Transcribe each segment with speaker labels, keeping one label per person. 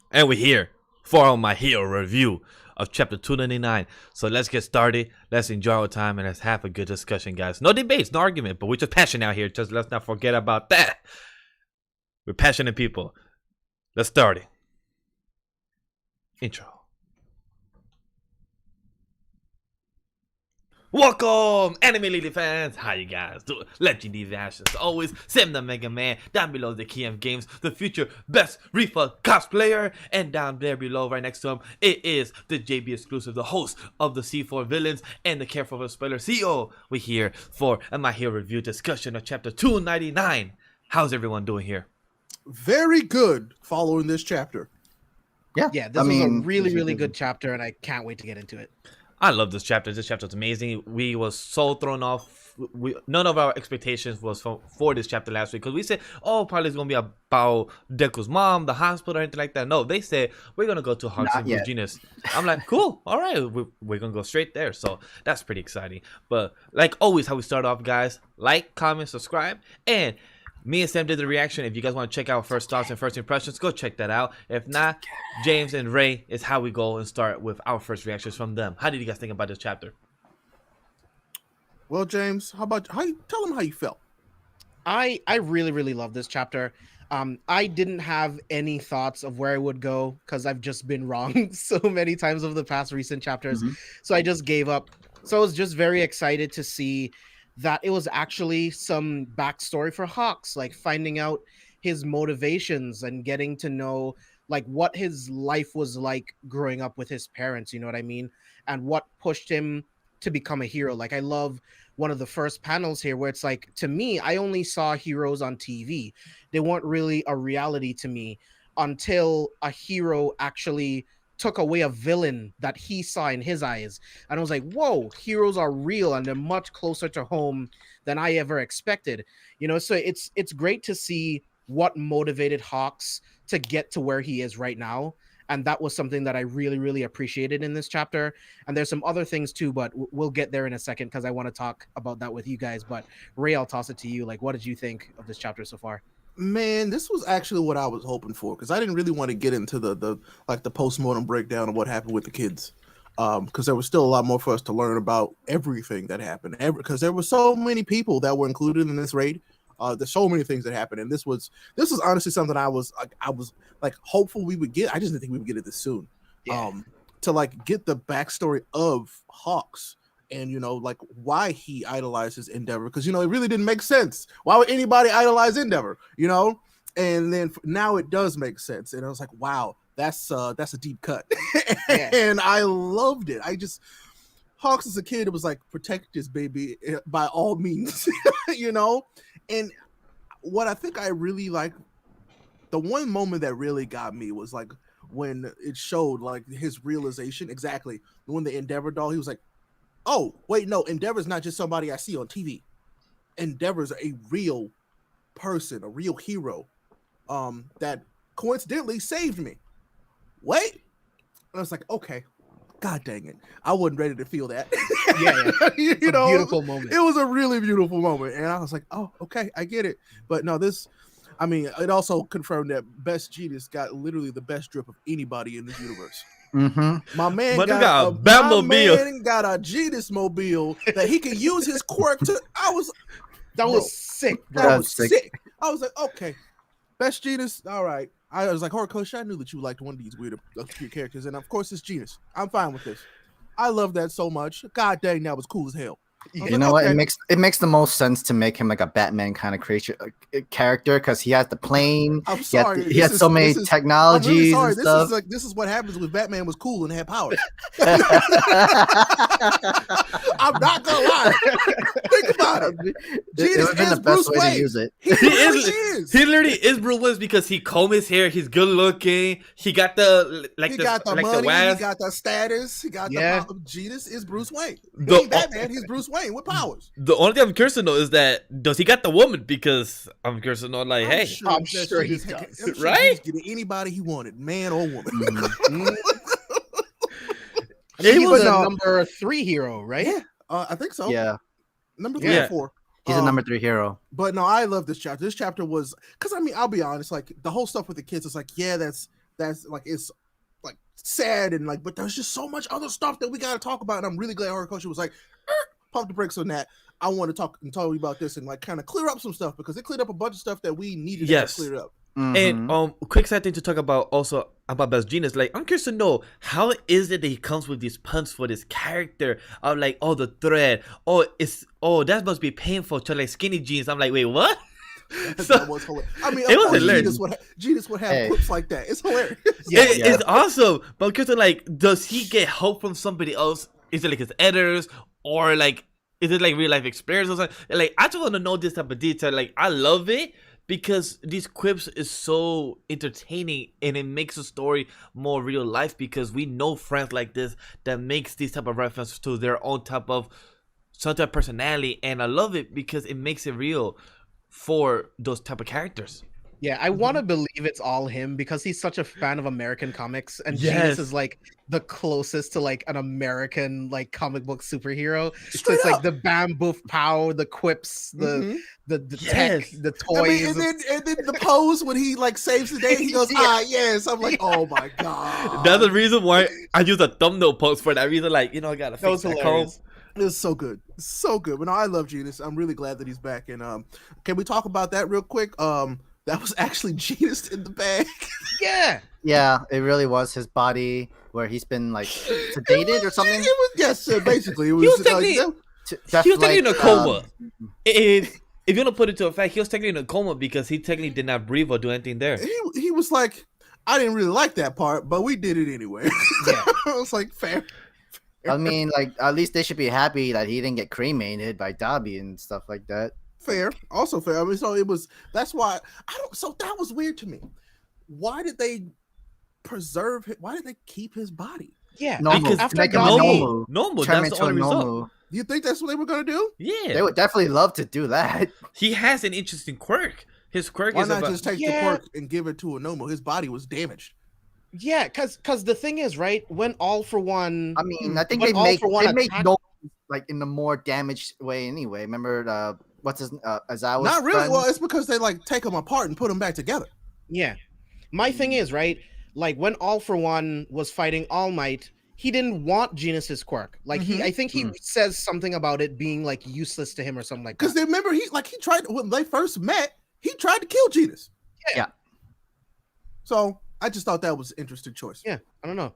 Speaker 1: And we're here for my hero review of chapter 299. So let's get started. Let's enjoy our time and let's have a good discussion, guys. No debates, no argument, but we're just passionate out here. Just let's not forget about that. We're passionate people. Let's start it. Intro. Welcome, anime lady fans. How you guys doing? LegendDVash as always. SamTheMangaMan. Down below the KM Games, the future best Reefa cosplayer, and down there below, right next to him, it is the JBXclusive, the host of the C4 Villains and the Careful of Spoiler CEO. We're here for a My Hero review discussion of chapter 299. How's everyone doing here?
Speaker 2: Very good. Following this chapter.
Speaker 3: Yeah, this was a really good chapter, and I can't wait to get into it.
Speaker 1: I love this chapter. This chapter is amazing. We was so thrown off. None of our expectations was for this chapter last week because we said, oh, probably it's going to be about Deku's mom, the hospital, or anything like that. No, they said, we're going to go to Hudson with Jeanist. I'm like, cool. All right. We're going to go straight there. So that's pretty exciting. But like always, how we start off, guys, like, comment, subscribe, and me and Sam did the reaction. If you guys want to check out first thoughts and first impressions, go check that out. If not, James and Ray is how we go and start with our first reactions from them. How did you guys think about this chapter?
Speaker 2: Well, James, tell them how you felt.
Speaker 3: I really love this chapter. I didn't have any thoughts of where I would go because I've just been wrong so many times over the past recent chapters. So I just gave up. So I was just very excited to see that it was actually some backstory for Hawks, like finding out his motivations and getting to know like what his life was like growing up with his parents, you know what I mean? And what pushed him to become a hero. Like I love one of the first panels here where it's like, to me, I only saw heroes on TV. They weren't really a reality to me until a hero actually took away a villain that he saw in his eyes. And I was like, whoa, heroes are real and they're much closer to home than I ever expected. You know, so it's great to see what motivated Hawks to get to where he is right now. And that was something that I really appreciated in this chapter. And there's some other things too, but we'll get there in a second because I want to talk about that with you guys. But Ray, I'll toss it to you. Like, what did you think of this chapter so far?
Speaker 2: Man, this was actually what I was hoping for because I didn't really want to get into the postmortem breakdown of what happened with the kids, because there was still a lot more for us to learn about everything that happened. Because there were so many people that were included in this raid. There's so many things that happened, and this was honestly something I was like hopeful we would get. I just didn't think we would get it this soon.
Speaker 3: Yeah.
Speaker 2: To like get the backstory of Hawks. And, you know, like why he idolizes Endeavor, because, you know, it really didn't make sense. Why would anybody idolize Endeavor, you know? And then now it does make sense. And I was like, wow, that's a deep cut. And I loved it. Hawks as a kid, it was like, protect this baby by all means, you know? And what I think I really like, the one moment that really got me was like when it showed like his realization, exactly. When the Endeavor doll, he was like, oh, wait, no, Endeavor's not just somebody I see on TV. Endeavor's a real person, a real hero that coincidentally saved me. Wait. And I was like, okay, God dang it. I wasn't ready to feel that.
Speaker 3: Yeah.
Speaker 2: you know,
Speaker 3: beautiful moment.
Speaker 2: It was a really beautiful moment. And I was like, oh, okay, I get it. But no, it also confirmed that Best Jeanist got literally the best drip of anybody in this universe. My man got a Jeanist mobile that he can use his quirk to. That was sick. That was sick. I was like, okay, Best Jeanist. All right. I was like, Horikoshi, I knew that you liked one of these weird characters, and of course it's Jeanist. I'm fine with this. I love that so much. God dang, that was cool as hell.
Speaker 4: You know what? It makes the most sense to make him like a Batman kind of character because he has the plane.
Speaker 2: I'm sorry,
Speaker 4: he has so many technologies. I'm really
Speaker 2: sorry. This is what happens when Batman was cool and had powers. I'm not gonna lie. Think about it.
Speaker 4: It would have been the best way to use it.
Speaker 1: He literally is Bruce Wayne because he combed his hair. He's good looking. He got the money. He got
Speaker 2: the status. He got the power. Jeanist is Bruce Wayne. He ain't Batman. He's Bruce Wayne with powers.
Speaker 1: The only thing I'm curious to know is that does he got the woman? Because I'm curious to know, like,
Speaker 2: I'm sure he does.
Speaker 1: Right?
Speaker 2: He's getting anybody he wanted, man or woman.
Speaker 3: He was a number 3 hero, right?
Speaker 2: Yeah, I think so.
Speaker 4: Yeah,
Speaker 2: number 3 or 4.
Speaker 4: He's a number 3 hero.
Speaker 2: But no, I love this chapter. This chapter was because I mean, I'll be honest, like the whole stuff with the kids is like, yeah, that's that's like it's like sad and like, but there's just so much other stuff that we got to talk about. And I'm really glad horticulture was like, pump the brakes on that. I want to talk and tell you about this and like kind of clear up some stuff because it cleared up a bunch of stuff that we needed to have cleared up.
Speaker 1: And quick side thing to talk about also about Best Jeanist. Like, I'm curious to know, how is it that he comes with these puns for this character of like, oh, the thread, that must be painful to like skinny jeans. I'm like, wait, what?
Speaker 2: So, that was hilarious. I mean,
Speaker 1: it was hilarious.
Speaker 2: Jeanist would have clips like that. It's hilarious.
Speaker 1: It's awesome. But I'm curious to like, does he get help from somebody else? Is it like his editors or like, is it like real life experience or something? Like, I just want to know this type of detail. Like, I love it. Because these quips is so entertaining and it makes the story more real life because we know friends like this that makes these type of references to their own type of some type of personality, and I love it because it makes it real for those type of characters.
Speaker 3: Yeah, I want to believe it's all him because he's such a fan of American comics, and Jeanist is like the closest to like an American like comic book superhero. So it's like the bam boof pow, the quips, the tech, the toys.
Speaker 2: I mean, and then the pose when he like saves the day, he goes, yes. I'm like, oh my god.
Speaker 1: That's the reason why I use a thumbnail post for that reason. Like, I gotta fix that home.
Speaker 2: It was so good, so good. But no, I love Jeanist. I'm really glad that he's back. And can we talk about that real quick? That was actually Jeanist in the bag.
Speaker 4: Yeah, it really was his body where he's been like sedated or something.
Speaker 2: Basically, it was.
Speaker 1: He was technically in a coma. If you want to put it to a fact, he was technically in a coma because he technically did not breathe or do anything there.
Speaker 2: He was like, I didn't really like that part, but we did it anyway. Yeah. I was like, fair.
Speaker 4: I mean, like, at least they should be happy that he didn't get cremated by Dabi and stuff like that.
Speaker 2: Fair, also fair. I mean, so it was. That's why I don't. So that was weird to me. Why did they preserve it? Why did they keep his body?
Speaker 3: Yeah,
Speaker 1: because
Speaker 3: after
Speaker 1: normal. That's the only result.
Speaker 2: Do you think that's what they were gonna do?
Speaker 1: Yeah,
Speaker 4: they would definitely love to do that.
Speaker 1: He has an interesting quirk. His quirk
Speaker 2: Why
Speaker 1: is
Speaker 2: not just take the quirk and give it to a Nomo? His body was damaged.
Speaker 3: Yeah, because the thing is, right, when All For One,
Speaker 4: I mean, I think they make no like in the more damaged way anyway. Remember what's his Azawa's
Speaker 2: not really
Speaker 4: friend?
Speaker 2: Well, it's because they like take them apart and put them back together.
Speaker 3: Yeah, my thing is, right, like when All For One was fighting All Might, he didn't want Jeanist's quirk. Like I think he says something about it being like useless to him or something like that.
Speaker 2: Because remember, he tried when they first met, he tried to kill Jeanist.
Speaker 3: Yeah.
Speaker 2: So I just thought that was an interesting choice.
Speaker 3: Yeah, I don't know.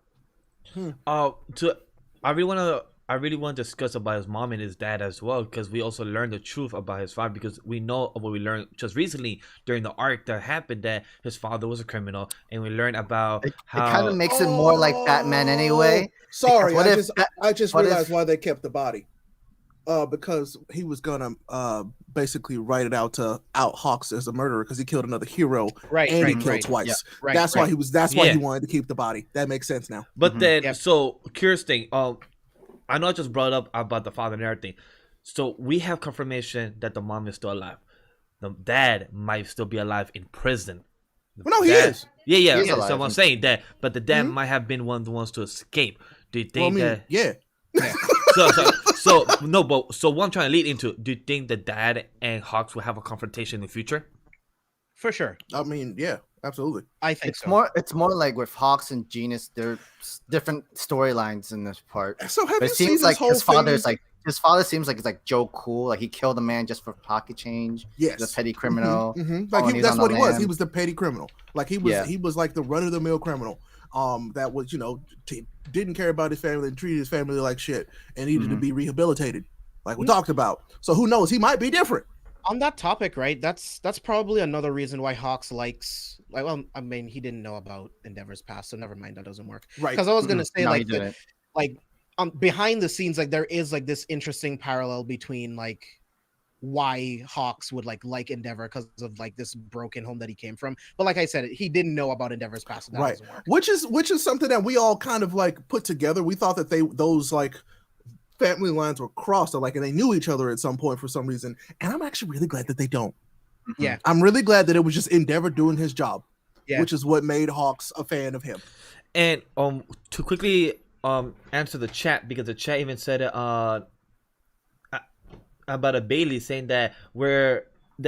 Speaker 1: I really want to discuss about his mom and his dad as well, because we also learned the truth about his father, because we know of what we learned just recently during the arc that happened, that his father was a criminal, and we learned about how
Speaker 4: it kind of makes it more like Batman anyway.
Speaker 2: Sorry, I just realized why they kept the body. Because he was gonna basically write it out to out Hawks as a murderer because he killed another hero, and he killed twice. Yeah, that's why he was. That's why he wanted to keep the body. That makes sense now.
Speaker 1: But then, so curious thing. I know I just brought up about the father and everything. So we have confirmation that the mom is still alive. The dad might still be alive in prison.
Speaker 2: Well, no, he is.
Speaker 1: Yeah. So I'm saying that, but the dad might have been one of the ones to escape. Do you think that?
Speaker 2: Yeah.
Speaker 1: So what I'm trying to lead into, do you think the dad and Hawks will have a confrontation in the future?
Speaker 3: For sure.
Speaker 2: I mean, yeah, absolutely.
Speaker 3: I think
Speaker 4: it's more like with Hawks and Jeanist, they're different storylines in this part.
Speaker 2: So have
Speaker 4: but
Speaker 2: you
Speaker 4: it seems
Speaker 2: seen
Speaker 4: like
Speaker 2: his
Speaker 4: father seems like it's like Joe Cool, like he killed a man just for pocket change.
Speaker 2: Yes,
Speaker 4: the petty criminal.
Speaker 2: Like that's what he was. He was the petty criminal. Like he was like the run of the mill criminal. That was didn't care about his family and treated his family like shit and needed to be rehabilitated, like we talked about. So who knows? He might be different.
Speaker 3: On that topic, right? That's probably another reason why Hawks likes. Like, well, I mean, he didn't know about Endeavor's past, so never mind. That doesn't work.
Speaker 2: Right?
Speaker 3: Because I was gonna say behind the scenes, like there is like this interesting parallel between like why Hawks would like Endeavor because of like this broken home that he came from. But like I said, he didn't know about Endeavor's past. So that doesn't work.
Speaker 2: Which is something that we all kind of like put together. We thought that those like family lines were crossed, or like, and they knew each other at some point for some reason. And I'm actually really glad that they don't.
Speaker 3: Yeah,
Speaker 2: I'm really glad that it was just Endeavor doing his job, which is what made Hawks a fan of him.
Speaker 1: And to quickly answer the chat, because the chat even said it about a Bailey saying that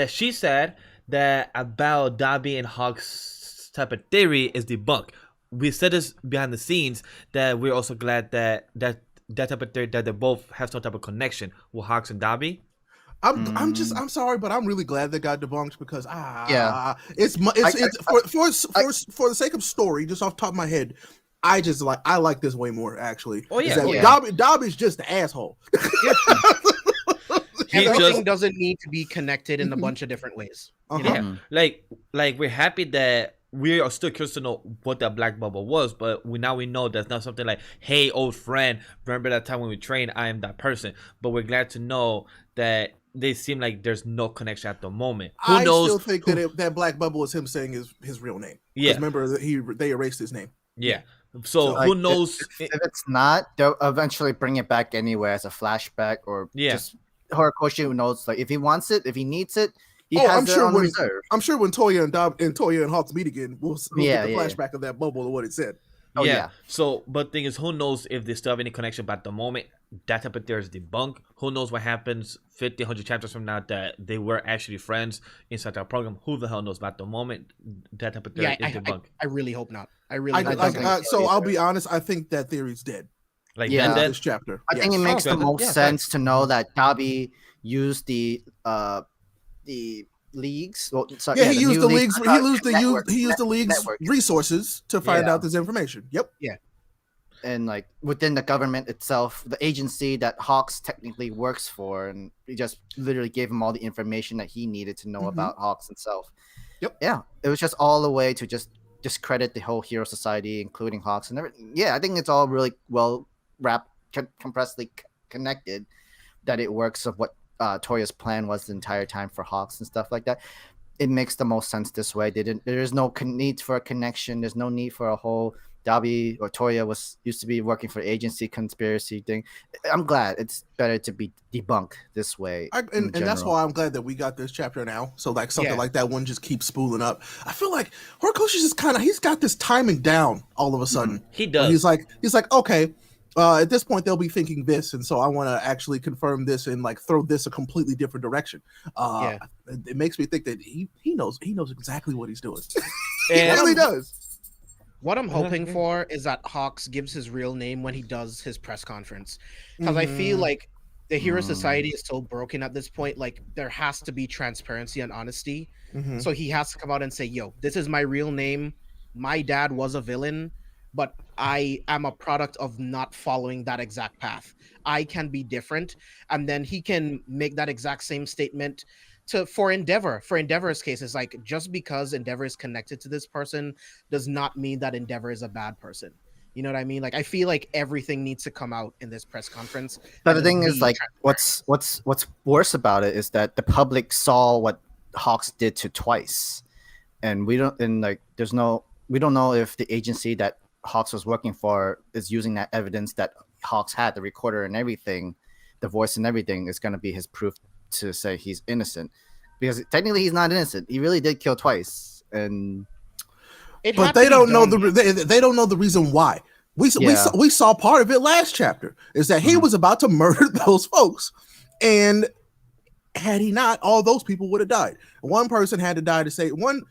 Speaker 1: she said that about Dabi and Hawks type of theory is debunked. we said this behind the scenes that we're also glad that type of theory that they both have some type of connection with Hawks and Dabi.
Speaker 2: I'm sorry, but I'm really glad they got debunked because it's for the sake of story, just off the top of my head, I like this way more actually.
Speaker 1: Oh yeah,
Speaker 2: Dabi's just the asshole.
Speaker 3: Everything doesn't need to be connected in a bunch of different ways.
Speaker 1: Yeah, like we're happy that we are still curious to know what that black bubble was, but we know that's not something like, hey, old friend, remember that time when we trained? I am that person. But we're glad to know that they seem like there's no connection at the moment. Who knows?
Speaker 2: I still think that black bubble is him saying his real name.
Speaker 1: Yeah,
Speaker 2: remember that they erased his name.
Speaker 1: Yeah. So who knows?
Speaker 4: If it's not, they'll eventually bring it back anyway as a flashback or just Horikoshi who knows. Like if he wants it, if he needs it, I'm sure when
Speaker 2: Toya and Hawks meet again, we'll get the flashback of that bubble and what it said.
Speaker 4: Oh, yeah.
Speaker 1: So, but thing is, who knows if they still have any connection? But at the moment, that type of theory is debunked. Who knows what happens 50, 100 chapters from now that they were actually friends inside our program? Who the hell knows? But at the moment, that type of theory is debunked.
Speaker 3: I really hope not.
Speaker 2: So I'll be honest. I think that theory's dead.
Speaker 1: This
Speaker 2: chapter.
Speaker 4: I think it makes the most sense to know that Dabi used the leagues. Well, sorry,
Speaker 2: he used the leagues. He used the league's resources to find out this information. Yep.
Speaker 3: Yeah.
Speaker 4: And like within the government itself, the agency that Hawks technically works for, and he just literally gave him all the information that he needed to know about Hawks himself.
Speaker 2: Yep.
Speaker 4: Yeah. It was just all the way to just discredit the whole hero society, including Hawks and everything. Yeah, I think it's all really well wrapped, compressedly connected. That it works of what Toya's plan was the entire time for Hawks and stuff like that. It makes the most sense this way. There is no need for a connection. There's no need for a whole Dabi or Toya used to be working for agency conspiracy thing. I'm glad it's better to be debunked this way.
Speaker 2: And that's why I'm glad that we got this chapter now. So like something like that one just keeps spooling up. I feel like Horikoshi's just he's got this timing down all of a sudden.
Speaker 1: He does.
Speaker 2: He's like, okay, at this point they'll be thinking this, and so I want to actually confirm this and like throw this a completely different direction. It makes me think that he knows exactly what he's doing. He really does.
Speaker 3: What I'm hoping for is that Hawks gives his real name when he does his press conference, because I feel like the hero society is so broken at this point. Like there has to be transparency and honesty. So he has to come out and say, "Yo, this is my real name. My dad was a villain, but I am a product of not following that exact path. I can be different." And then he can make that exact same statement for Endeavor. For Endeavor's case, it's like, just because Endeavor is connected to this person does not mean that Endeavor is a bad person. You know what I mean? Like, I feel like everything needs to come out in this press conference.
Speaker 4: But the thing is, like, what's worse about it is that the public saw what Hawks did to Twice, and we don't know if the agency that Hawks was working for is using that evidence that Hawks had, the recorder and everything, the voice and everything, is going to be his proof to say he's innocent, because technically he's not innocent. He really did kill Twice,
Speaker 2: but they don't know they don't know the reason why. We saw part of it last chapter, is that he was about to murder those folks, and had he not, all those people would have died. One person had to die to save one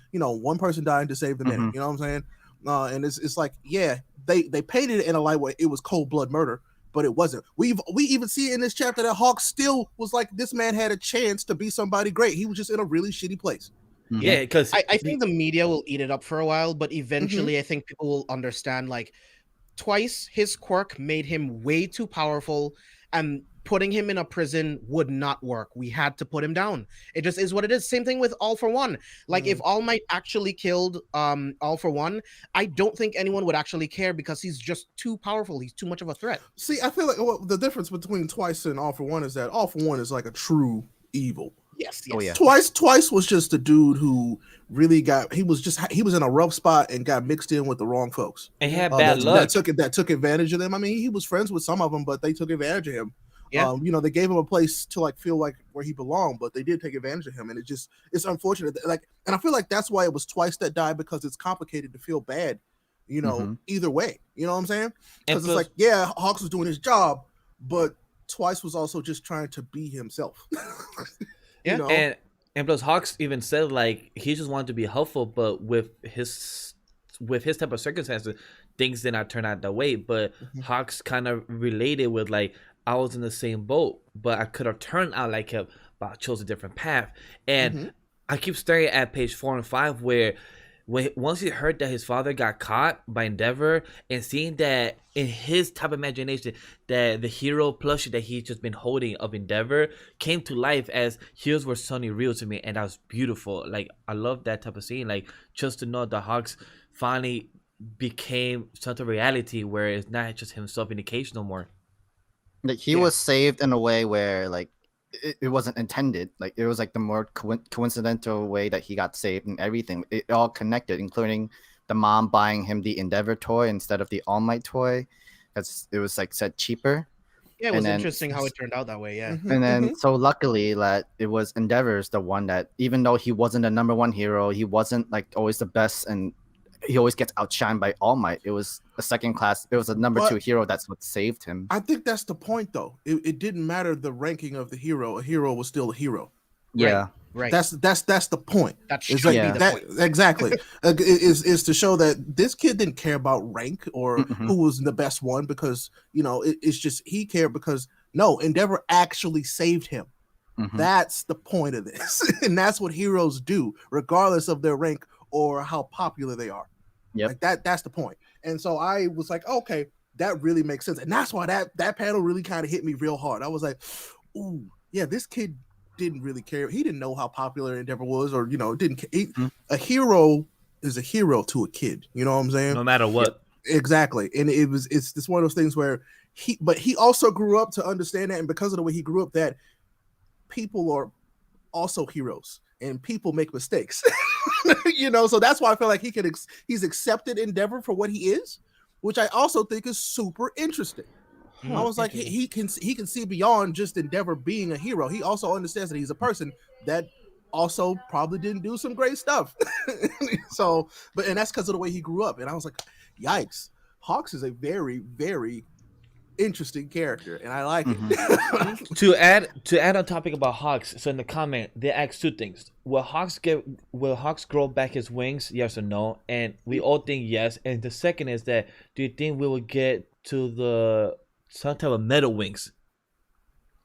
Speaker 2: person died to save the many. You know what I'm saying? And it's like, they painted it in a light way. It was cold blood murder, but it wasn't. We even see in this chapter that Hawk still was like, this man had a chance to be somebody great. He was just in a really shitty place.
Speaker 1: Yeah, because
Speaker 3: I think the media will eat it up for a while, but eventually I think people will understand, like, Twice, his quirk made him way too powerful, and putting him in a prison would not work. We had to put him down. It just is what it is. Same thing with All for One. Like, if All Might actually killed All for One, I don't think anyone would actually care, because he's just too powerful. He's too much of a threat.
Speaker 2: See, I feel like the difference between Twice and All for One is that All for One is like a true evil.
Speaker 3: Yes.
Speaker 4: Oh, yeah.
Speaker 2: Twice was just a dude who really he was in a rough spot and got mixed in with the wrong folks.
Speaker 1: And he had bad luck.
Speaker 2: That took advantage of them. I mean, he was friends with some of them, but they took advantage of him.
Speaker 3: Yeah.
Speaker 2: They gave him a place to like feel like where he belonged, but they did take advantage of him, and it's unfortunate. And I feel like that's why it was Twice that died, because it's complicated to feel bad, either way. You know what I'm saying? Because it's like, Hawks was doing his job, but Twice was also just trying to be himself.
Speaker 1: And plus Hawks even said, like, he just wanted to be helpful, but with with his type of circumstances, things did not turn out that way. But Hawks kind of related with like, I was in the same boat, but I could have turned out like him, but I chose a different path. And I keep staring at page 4 and 5 where once he heard that his father got caught by Endeavor, and seeing that in his type of imagination that the hero plushie that he's just been holding of Endeavor came to life as heroes were suddenly real to me, and that was beautiful. Like, I love that type of scene. Like, just to know the Hawks finally became such a reality where it's not just himself in the cage no more.
Speaker 4: Like, he was saved in a way where like it wasn't intended. Like, it was like the more coincidental way that he got saved, and everything, it all connected, including the mom buying him the Endeavor toy instead of the All Might toy, because it was like said cheaper.
Speaker 3: Yeah, it was interesting how it turned out that way. Yeah.
Speaker 4: And then so luckily that it was Endeavor's the one that, even though he wasn't the number one hero, he wasn't like always the best, and he always gets outshined by All Might. It was a second class. It was a number 2 hero. That's what saved him.
Speaker 2: I think that's the point, though. It didn't matter the ranking of the hero. A hero was still a hero.
Speaker 4: Yeah,
Speaker 3: right.
Speaker 2: That's the point.
Speaker 3: That's
Speaker 2: it's like,
Speaker 3: the point.
Speaker 2: Exactly. Is to show that this kid didn't care about rank or who was the best one, because it's just he cared because Endeavor actually saved him. That's the point of this, and that's what heroes do, regardless of their rank or how popular they are. Like that's the point. And so I was like, okay, that really makes sense. And that's why that panel really kind of hit me real hard. I was like, ooh, yeah, this kid didn't really care. He didn't know how popular Endeavor was, or didn't. A hero is a hero to a kid. You know what I'm saying?
Speaker 1: No matter what.
Speaker 2: Exactly. And it's just one of those things where he also grew up to understand that, and because of the way he grew up, that people are also heroes and people make mistakes. So that's why I feel like he's accepted Endeavor for what he is, which I also think is super interesting. I was like, he can see beyond just Endeavor being a hero. He also understands that he's a person that also probably didn't do some great stuff. And that's because of the way he grew up. And I was like, yikes, Hawks is a very, very interesting character, and I like it.
Speaker 1: to add on topic about Hawks, so in the comment they asked 2 things: will Hawks grow back his wings, yes or no? And we all think yes. And the second is that, do you think we will get to some type of metal wings?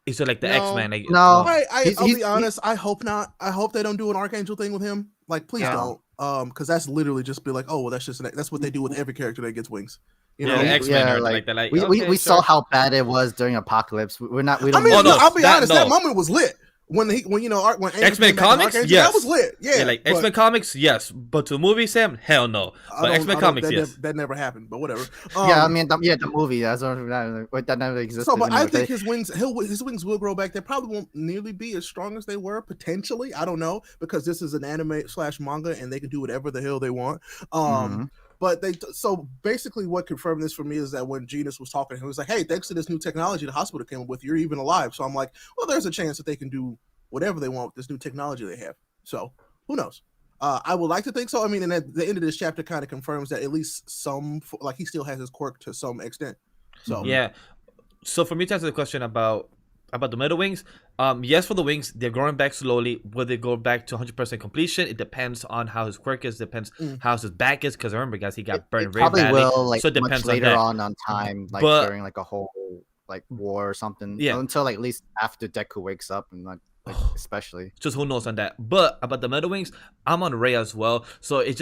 Speaker 1: Is it like the X-Men? Like,
Speaker 4: no.
Speaker 2: I'll be honest, I hope not. I hope they don't do an Archangel thing with him. Like, please don't. Because that's literally just be like, oh well, that's what they do with every character that gets wings.
Speaker 1: X-Men like that. Like,
Speaker 4: we saw how bad it was during Apocalypse. We don't.
Speaker 2: I'll be honest. That moment was lit. When
Speaker 1: X-Men comics, yes,
Speaker 2: that was lit. Yeah,
Speaker 1: like X-Men comics, yes, but to the movie, Sam, hell no. But X-Men comics, yes,
Speaker 2: that never happened. But whatever.
Speaker 4: The movie that never existed.
Speaker 2: So, but I think his wings will grow back. They probably won't nearly be as strong as they were potentially. I don't know, because this is an anime/manga, and they can do whatever the hell they want. But so basically what confirmed this for me is that when Jeanist was talking, he was like, hey, thanks to this new technology the hospital came up with, you're even alive. So I'm like, well, there's a chance that they can do whatever they want with this new technology they have. So who knows? I would like to think so. I mean, and at the end of this chapter kind of confirms that at least he still has his quirk to some extent. So
Speaker 1: yeah. So for me to answer the question about the metal wings, yes, for the wings, they're growing back slowly. Will they go back to 100% completion? It depends on how his quirk is. Depends how his back is. Because remember, guys, he got burned very badly.
Speaker 4: Probably will, like,
Speaker 1: so it depends
Speaker 4: much later
Speaker 1: on
Speaker 4: time, like during like a whole like war or something.
Speaker 1: Yeah.
Speaker 4: Until like at least after Deku wakes up, and like especially.
Speaker 1: Just who knows on that. But about the metal wings, I'm on Ray as well. So it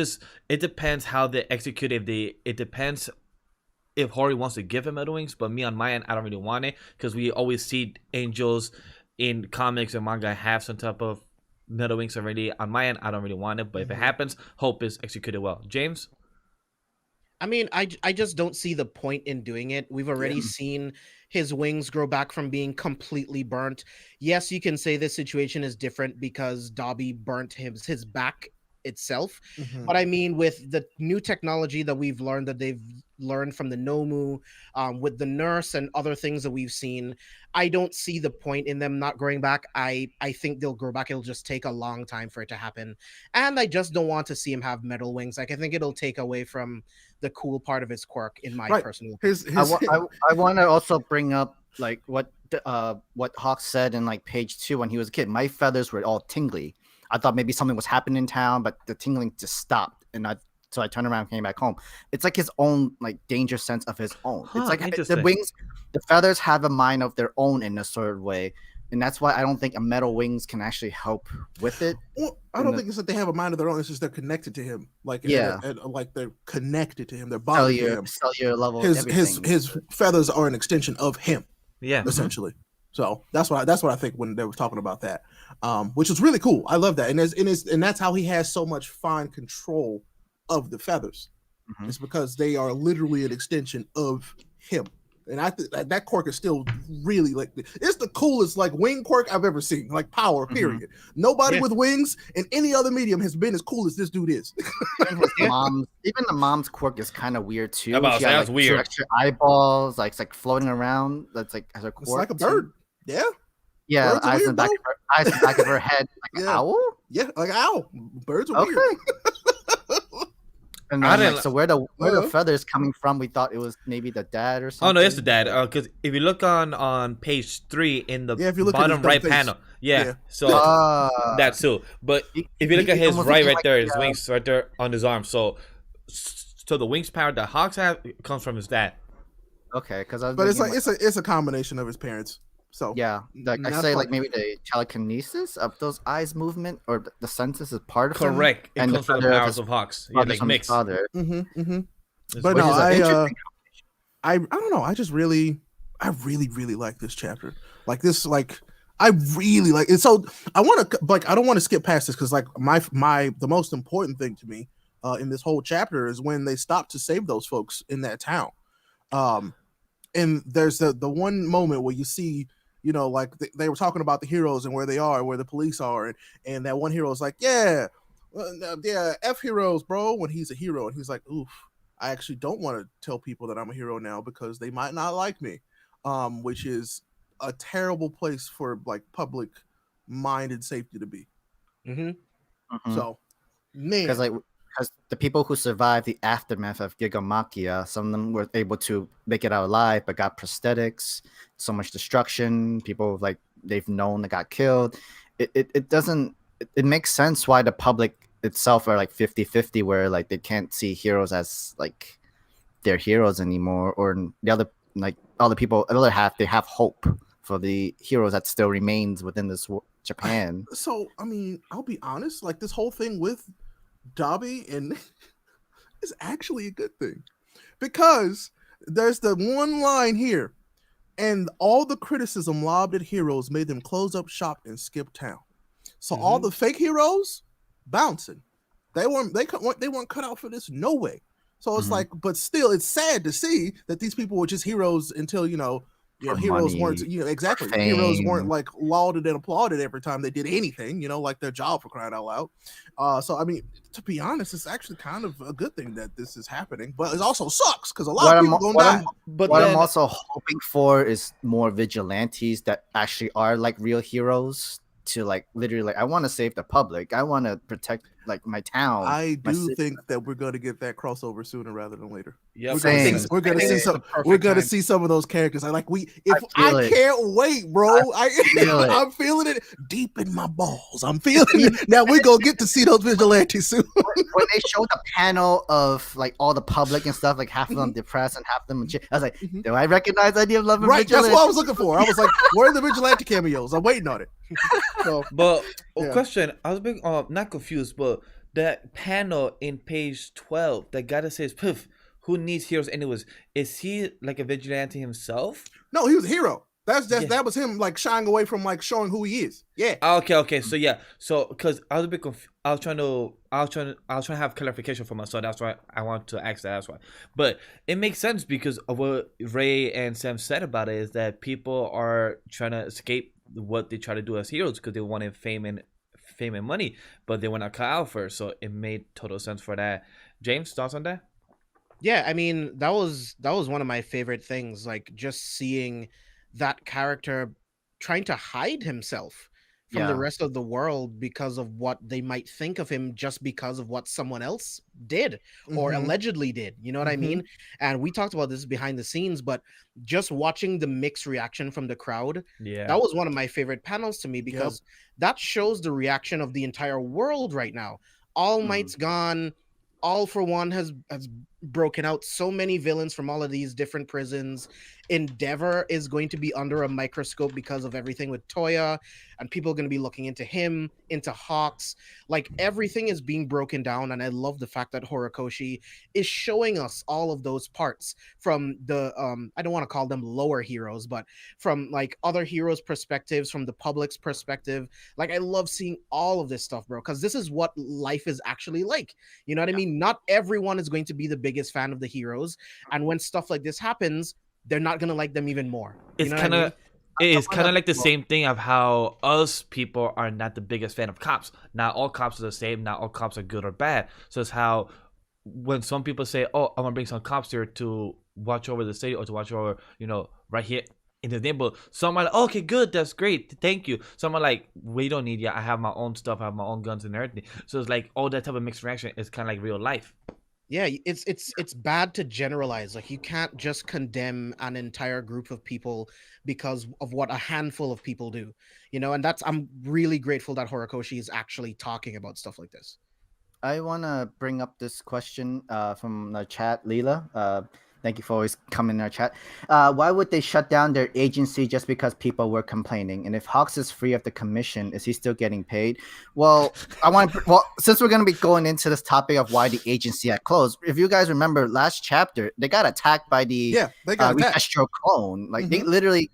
Speaker 1: depends how they execute. It depends if Hori wants to give him metal wings, but me on my end, I don't really want it, because we always see angels in comics and manga have some type of metal wings already. On my end, I don't really want it, but if it happens, hope is executed well. James?
Speaker 3: I mean, I just don't see the point in doing it. We've already seen his wings grow back from being completely burnt. Yes, you can say this situation is different because Dabi burnt his back itself. But I mean, with the new technology that we've learned, that they've learned from the Nomu, with the nurse and other things that we've seen, I don't see the point in them not growing back. I think they'll grow back. It'll just take a long time for it to happen. And I just don't want to see him have metal wings. Like, I think it'll take away from the cool part of his quirk, in my personal opinion.
Speaker 4: I want to also bring up like what Hawk said in like page 2 when he was a kid. My feathers were all tingly. I thought maybe something was happening in town, but the tingling just stopped. And So I turned around and came back home. It's like his own like danger sense of his own.
Speaker 1: Huh,
Speaker 4: It's like the
Speaker 1: interesting.
Speaker 4: wings, the feathers have a mind of their own in a sort of way. And that's why I don't think a metal wings can actually help with it.
Speaker 2: Well, I don't think it's that they have a mind of their own. It's just they're connected to him. Like
Speaker 4: Yeah.
Speaker 2: like they're connected to him. They're bonded to him.
Speaker 4: Cellular level.
Speaker 2: His feathers are an extension of him.
Speaker 1: Yeah.
Speaker 2: Essentially. So that's what I think when they were talking about that, which is really cool. I love that, and that's how he has so much fine control of the feathers.
Speaker 4: Mhm.
Speaker 2: It's because they are literally an extension of him. And I think that quirk is still really like it's the coolest like wing quirk I've ever seen. Like power, period. Nobody with wings in any other medium has been as cool as this dude is.
Speaker 4: Even the mom's quirk is kind of weird too.
Speaker 1: About
Speaker 4: She had,
Speaker 1: sounds
Speaker 4: like,
Speaker 1: weird.
Speaker 4: 2 extra eyeballs, like it's like floating around. That's like as a quirk.
Speaker 2: It's like a
Speaker 4: too.
Speaker 2: bird. Yeah.
Speaker 4: Yeah,
Speaker 2: Birds are
Speaker 4: eyes in the
Speaker 2: weird,
Speaker 4: back of her, eyes in the back of her head, like an owl.
Speaker 2: Yeah, like an owl. Birds are weird.
Speaker 4: And
Speaker 1: I
Speaker 4: then,
Speaker 1: didn't-
Speaker 4: like, so where the feathers coming from? We thought it was maybe the dad or something.
Speaker 1: Oh no, it's the dad. Because if you look on page 3 in the
Speaker 2: If you look at
Speaker 1: bottom
Speaker 2: his
Speaker 1: right
Speaker 2: face.
Speaker 1: panel,
Speaker 2: Yeah.
Speaker 1: so
Speaker 4: That's
Speaker 1: that too. But
Speaker 4: He-
Speaker 1: if you look
Speaker 4: he
Speaker 1: at his
Speaker 4: almost
Speaker 1: right
Speaker 4: looking like
Speaker 1: there,
Speaker 4: the,
Speaker 1: his wings right there on his arm. So the wings power that Hawks have comes from his dad.
Speaker 4: okay, because I was
Speaker 2: But it's
Speaker 4: thinking,
Speaker 2: like it's a combination of his parents. So
Speaker 4: yeah, like I
Speaker 2: that's
Speaker 4: say,
Speaker 2: why-
Speaker 4: like maybe the telekinesis of those eyes movement or the senses is part of him,
Speaker 1: Correct. It
Speaker 4: and
Speaker 1: comes from the
Speaker 4: feather of
Speaker 1: powers
Speaker 4: his
Speaker 1: of Hawks. Yeah,
Speaker 4: father's
Speaker 1: like
Speaker 4: from his
Speaker 1: mix.
Speaker 4: father.
Speaker 1: It's
Speaker 2: But
Speaker 1: which
Speaker 2: no,
Speaker 1: is a-
Speaker 2: I
Speaker 4: interesting
Speaker 2: don't know. I really like this chapter. Like this, like I really like it. So I want to like I don't want to skip past this because like the most important thing to me in this whole chapter is when they stop to save those folks in that town. And there's the one moment where you see, you know, like they were talking about the heroes and where they are, where the police are, and that one hero is like, yeah, F heroes, bro. When he's a hero, and he's like, oof. I actually don't want to tell people that I'm a hero now because they might not like me, which is a terrible place for like public mind and safety to be. So, man,
Speaker 4: because the people who survived the aftermath of Gigamachia, some of them were able to make it out alive, but got prosthetics, so much destruction. People like they've known that got killed. It doesn't. It makes sense why the public itself are like 50-50, where like they can't see heroes as like their heroes anymore, or the other like other people, the other half, they have hope for the heroes that still remains within this Japan.
Speaker 2: So I mean, I'll be honest, like this whole thing with Dabi and is actually a good thing because there's the one line here, and all the criticism lobbed at heroes made them close up shop and skip town. So all the fake heroes bouncing. They weren't cut out for this, no way. So it's like, but still, it's sad to see that these people were just heroes until heroes
Speaker 4: money,
Speaker 2: weren't exactly
Speaker 4: fame.
Speaker 2: Heroes weren't like lauded and applauded every time they did anything, like their job, for crying out loud. So I mean, to be honest, it's actually kind of a good thing that this is happening, but it also sucks because a lot of people gonna die.
Speaker 1: But
Speaker 4: What
Speaker 1: then,
Speaker 4: I'm also hoping for is more vigilantes that actually are like real heroes to like literally like I want to save the public. I want to protect like my town.
Speaker 2: I
Speaker 4: my
Speaker 2: do
Speaker 4: city.
Speaker 2: think that we're going to get that crossover sooner rather than later.
Speaker 1: yeah,
Speaker 2: We're
Speaker 4: Same.
Speaker 2: going to see some.
Speaker 3: perfect
Speaker 2: We're going to
Speaker 3: time.
Speaker 2: see some of those characters. I
Speaker 4: feel it.
Speaker 2: can't wait, bro.
Speaker 4: feel it.
Speaker 2: I'm feeling it deep in my balls. I'm feeling it. Now we're gonna get to see those vigilantes soon.
Speaker 4: When they showed the panel of like all the public and stuff, like half of them depressed and half of them, I was like, do I recognize Idea of Love and
Speaker 2: Right, that's
Speaker 4: Vigilance?
Speaker 2: what I was looking for. I was like, where are the vigilante cameos? I'm waiting on it. So,
Speaker 1: but
Speaker 2: Yeah.
Speaker 1: question, I was being not confused, but that panel in page 12, that guy that says, "Poof, who needs heroes anyways?" Is he like a vigilante himself?
Speaker 2: no, he was a hero.
Speaker 1: Yeah.
Speaker 2: That was him like shying away from like showing who he is. Yeah.
Speaker 1: Okay. So yeah, because I was a bit confused. I was trying to have clarification for myself. That's why I want to ask that. That's why. But it makes sense because of what Ray and Sam said about it is that people are trying to escape what they try to do as heroes because they wanted fame and money, but they were not cut out for it. So it made total sense for that. James, thoughts on that?
Speaker 3: Yeah, I mean, that was one of my favorite things, like just seeing that character trying to hide himself from the
Speaker 4: Yeah.
Speaker 3: rest of the world because of what they might think of him just because of what someone else did or
Speaker 2: Mhm.
Speaker 3: allegedly did. You know what I mean? And we talked about this behind the scenes, but just watching the mixed reaction from the crowd,
Speaker 1: Yeah.
Speaker 3: that was one of my favorite panels to me because that shows the reaction of the entire world right now. All Might's gone. All for One has broken out so many villains from all of these different prisons. Endeavor is going to be under a microscope because of everything with Toya, and people are going to be looking into him, into Hawks. Like, everything is being broken down, and I love the fact that Horikoshi is showing us all of those parts from the I don't want to call them lower heroes, but from like other heroes' perspectives, from the public's perspective. Like, I love seeing all of this stuff, bro, because this is what life is actually like. You know what I mean? Not everyone is going to be the biggest fan of the heroes, and when stuff like this happens, they're not gonna like them even more.
Speaker 1: It's kind of it's kind of like the same thing of how us people are not the biggest fan of cops. Not all cops are the same. Not all cops are good or bad. So it's how when some people say, "Oh, I'm gonna bring some cops here to watch over the city or to watch over, right here in the neighborhood." Some are like, "Okay, good, that's great, thank you." Some are like, "We don't need you. I have my own stuff. I have my own guns and everything." So it's like all that type of mixed reaction is kind of like real life.
Speaker 3: Yeah, it's bad to generalize. Like, you can't just condemn an entire group of people because of what a handful of people do, and I'm really grateful that Horikoshi is actually talking about stuff like this.
Speaker 4: I want to bring up this question from the chat, Leela. Thank you for always coming in our chat. Why would they shut down their agency just because people were complaining? And if Hawks is free of the commission, is he still getting paid? Well, since we're going to be going into this topic of why the agency had closed, if you guys remember last chapter, they got attacked by the Retestro clone. Like, they literally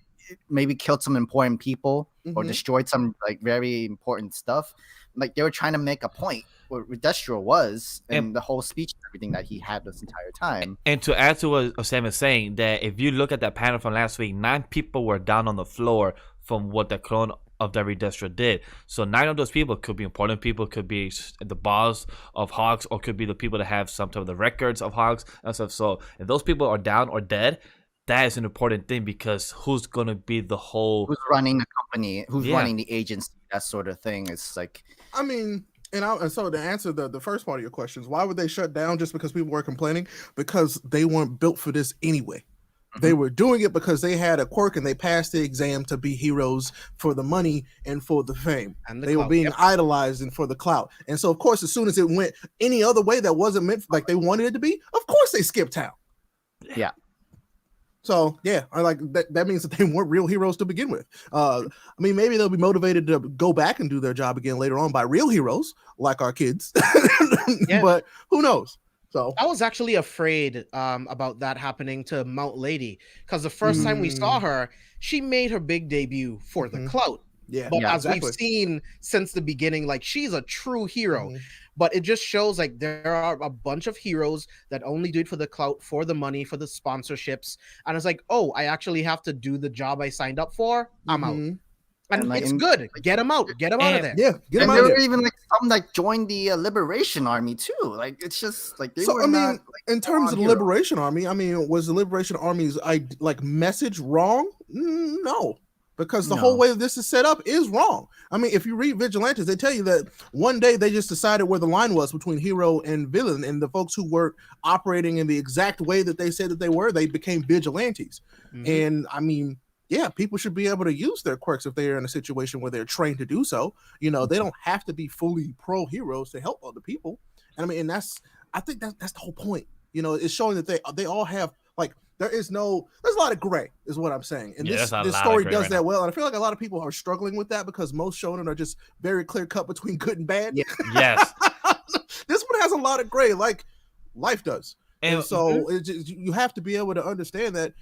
Speaker 4: maybe killed some important people or destroyed some like very important stuff. Like, they were trying to make a point what Destro was and the whole speech and everything that he had this entire time.
Speaker 1: And to add to what Sam is saying, that if you look at that panel from last week, 9 people were down on the floor from what the clone of the Destro did. So 9 of those people could be important people, could be the boss of Hawks, or could be the people that have some type of the records of Hawks and stuff. So if those people are down or dead, that is an important thing, because who's gonna be the whole
Speaker 4: running the company, who's running the agency, that sort of thing. It's like,
Speaker 2: I mean, and so to answer the first part of your questions, why would they shut down just because people were complaining? Because they weren't built for this anyway. They were doing it because they had a quirk and they passed the exam to be heroes for the money and for the fame. And they were being idolized and for the clout. And so, of course, as soon as it went any other way that wasn't meant like they wanted it to be, of course they skipped town.
Speaker 4: Yeah.
Speaker 2: So yeah, I like that. That means that they weren't real heroes to begin with. I mean, maybe they'll be motivated to go back and do their job again later on by real heroes like our kids. But who knows? So
Speaker 3: I was actually afraid about that happening to Mount Lady, because the first time we saw her, she made her big debut for the clout.
Speaker 2: Yeah,
Speaker 3: but as we've seen since the beginning, like, she's a true hero. But it just shows like there are a bunch of heroes that only do it for the clout, for the money, for the sponsorships. And it's like, oh, I actually have to do the job I signed up for. I'm out. And like, it's good. Get them out. Get them out of there.
Speaker 2: Yeah, get them out
Speaker 4: there
Speaker 2: of there.
Speaker 4: Were even like some like joined the Liberation Army too. Like, it's just like they were not, like,
Speaker 2: in terms of the Liberation Army, I mean, was the Liberation Army's message wrong? No. Because the whole way this is set up is wrong. I mean, if you read Vigilantes, they tell you that one day they just decided where the line was between hero and villain, and the folks who were operating in the exact way that they said that they were, they became vigilantes. And I mean, yeah, people should be able to use their quirks if they're in a situation where they're trained to do so. They don't have to be fully pro heroes to help other people. And I mean, and I think that's the whole point. It's showing that they all have, like, there's a lot of gray is what I'm saying. And this story does that well. And I feel like a lot of people are struggling with that because most shonen are just very clear cut between good and bad.
Speaker 4: Yeah.
Speaker 1: Yes.
Speaker 2: This one has a lot of gray, like life does. And so you have to be able to understand that,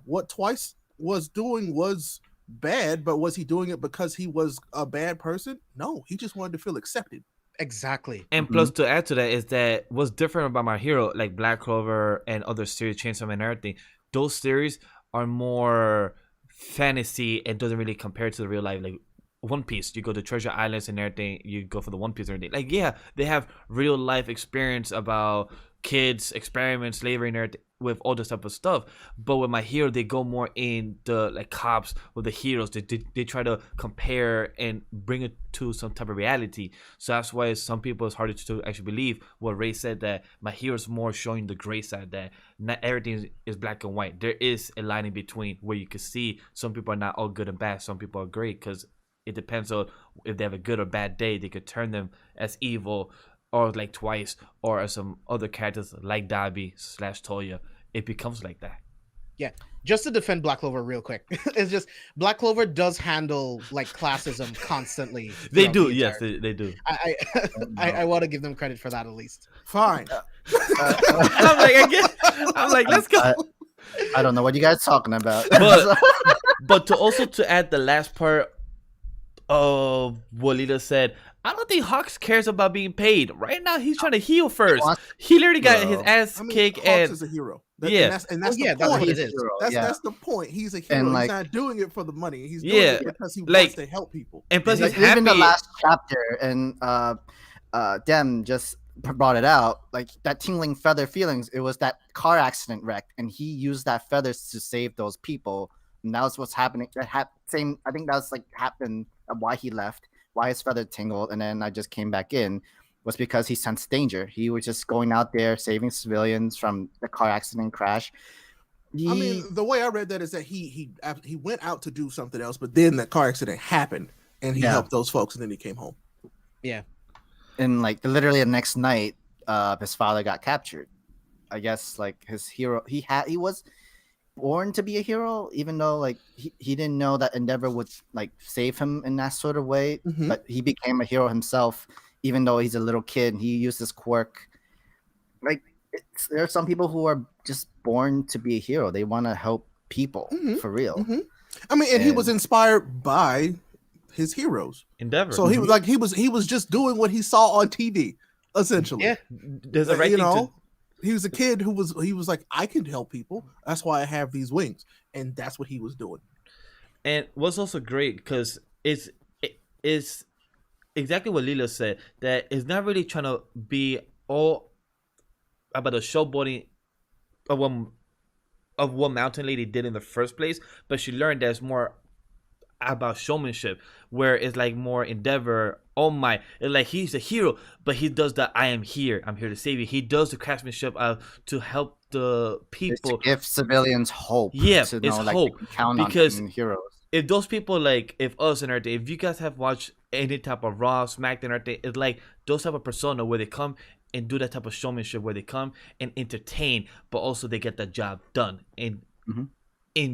Speaker 2: what Twice was doing was bad, but was he doing it because he was a bad person? No, he just wanted to feel accepted.
Speaker 3: Exactly.
Speaker 1: And plus, to add to that, is that what's different about My Hero, like Black Clover and other series, Chainsaw Man and everything, those series are more fantasy and doesn't really compare to the real life. Like One Piece, you go to Treasure Islands and everything, you go for the One Piece and everything. Like, they have real life experience about kids, experiments, slavery and everything, with all this type of stuff. But with My Hero, they go more in the like cops with the heroes. They try to compare and bring it to some type of reality. So that's why some people, it's harder to actually believe what Ray said, that My Hero is more showing the gray side, that not everything is black and white. There is a line in between where you can see some people are not all good and bad, some people are great, because it depends on if they have a good or bad day. They could turn them as evil or like twice, or some other characters like Dabi / Toya, it becomes like that.
Speaker 3: Yeah, just to defend Black Clover real quick, it's just Black Clover does handle like classism constantly.
Speaker 1: They
Speaker 3: throughout
Speaker 1: do,
Speaker 3: the
Speaker 1: yes,
Speaker 3: entire-
Speaker 1: they do.
Speaker 3: I want to give them credit for that at least.
Speaker 2: Fine.
Speaker 1: I'm like, let's go.
Speaker 4: I don't know what you guys talking about.
Speaker 1: But to add the last part of what Lita said, I don't think Hawks cares about being paid. Right now, he's trying to heal first. He literally got his ass kicked.
Speaker 2: Hawks
Speaker 1: and
Speaker 2: is a hero.
Speaker 1: Yeah.
Speaker 2: And that's the
Speaker 3: that's
Speaker 2: point.
Speaker 3: what it is.
Speaker 2: That's the point. He's a hero.
Speaker 4: And,
Speaker 2: He's
Speaker 4: like,
Speaker 2: not doing it for the money. He's doing
Speaker 1: Yeah.
Speaker 2: it because he
Speaker 1: Like,
Speaker 2: wants to help people.
Speaker 1: And plus,
Speaker 4: Like,
Speaker 1: he's happy.
Speaker 4: even the last chapter, and Dem just brought it out, like that tingling feather feelings. It was that car accident wreck, and he used that feathers to save those people. And that was what's happening. Same. I think that was like happened. Why he left, why his feather tingled, and then I just came back in, was because he sensed danger. He was just going out there saving civilians from the car accident crash.
Speaker 2: I mean, the way I read that is that he went out to do something else, but then the car accident happened, and he helped those folks, and then he came home.
Speaker 3: Yeah.
Speaker 4: And like literally the next night, his father got captured. I guess like his hero, he was born to be a hero, even though like he didn't know that Endeavor would like save him in that sort of way.
Speaker 2: Mhm.
Speaker 4: But he became a hero himself, even though he's a little kid. He used his quirk. Like there are some people who are just born to be a hero. They want to help people for real.
Speaker 2: Mm-hmm. I mean, and he was inspired by his heroes.
Speaker 1: Endeavor.
Speaker 2: So he was like he was just doing what he saw on TV, essentially.
Speaker 3: Yeah.
Speaker 1: There's a right
Speaker 2: You
Speaker 1: thing to
Speaker 2: know, he was a kid who was like, I can help people. That's why I have these wings, and that's what he was doing.
Speaker 1: And what's also great, because it's exactly what Lila said, that it's not really trying to be all about the showboating of what Mountain Lady did in the first place, but she learned there's more about showmanship, where it's like more Endeavor. Oh my, it's like he's a hero, but he does the I'm here to save you. He does the craftsmanship to help the people,
Speaker 4: To give civilians hope.
Speaker 1: Yeah,
Speaker 4: to
Speaker 1: it's
Speaker 4: know, like,
Speaker 1: hope,
Speaker 4: they can count
Speaker 1: because
Speaker 4: on heroes.
Speaker 1: if those people, like if us and everything, if you guys have watched any type of Raw, SmackDown, and everything, it's like those type of persona where they come and do that type of showmanship, where they come and entertain, but also they get the job done in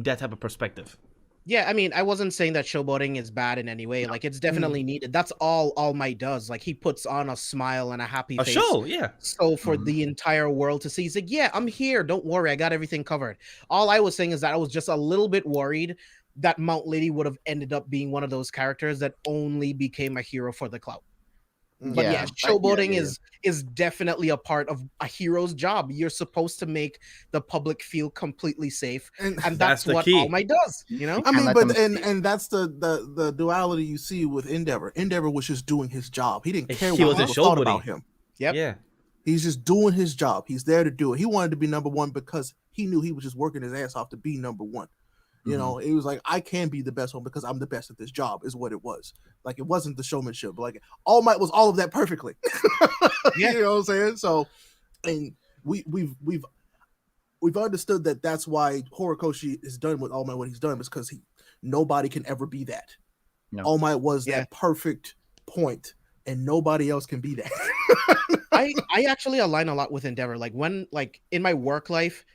Speaker 1: that type of perspective.
Speaker 3: Yeah, I mean, I wasn't saying that showboating is bad in any way. Like, it's definitely needed. That's all All Might does. Like, he puts on a smile and a happy
Speaker 1: A
Speaker 3: face.
Speaker 1: show, yeah.
Speaker 3: So for the entire world to see, he's like, yeah, I'm here. Don't worry. I got everything covered. All I was saying is that I was just a little bit worried that Mount Lady would have ended up being one of those characters that only became a hero for the clout. But yeah, showboating is definitely a part of a hero's job. You're supposed to make the public feel completely safe, and that's
Speaker 1: the
Speaker 3: what
Speaker 1: key.
Speaker 3: All Might does. You know,
Speaker 2: I mean,
Speaker 4: let
Speaker 2: but
Speaker 4: them
Speaker 2: and that's the duality you see with Endeavor. Endeavor was just doing his job. He didn't care
Speaker 1: He
Speaker 2: what
Speaker 1: wasn't
Speaker 2: people thought
Speaker 1: showboating.
Speaker 2: about him.
Speaker 3: Yep.
Speaker 1: Yeah.
Speaker 2: He's just doing his job. He's there to do it. He wanted to be number one because he knew he was just working his ass off to be number one. You know, it was like, I can be the best one because I'm the best at this job, is what it was. Like, it wasn't the showmanship, but like All Might was all of that perfectly.
Speaker 3: Yeah.
Speaker 2: You know what I'm saying? So, and we've understood that that's why Horikoshi is done with All Might what he's done, because nobody can ever be that.
Speaker 4: No.
Speaker 2: All Might was that perfect point, and nobody else can be that.
Speaker 3: I actually align a lot with Endeavor. Like in my work life,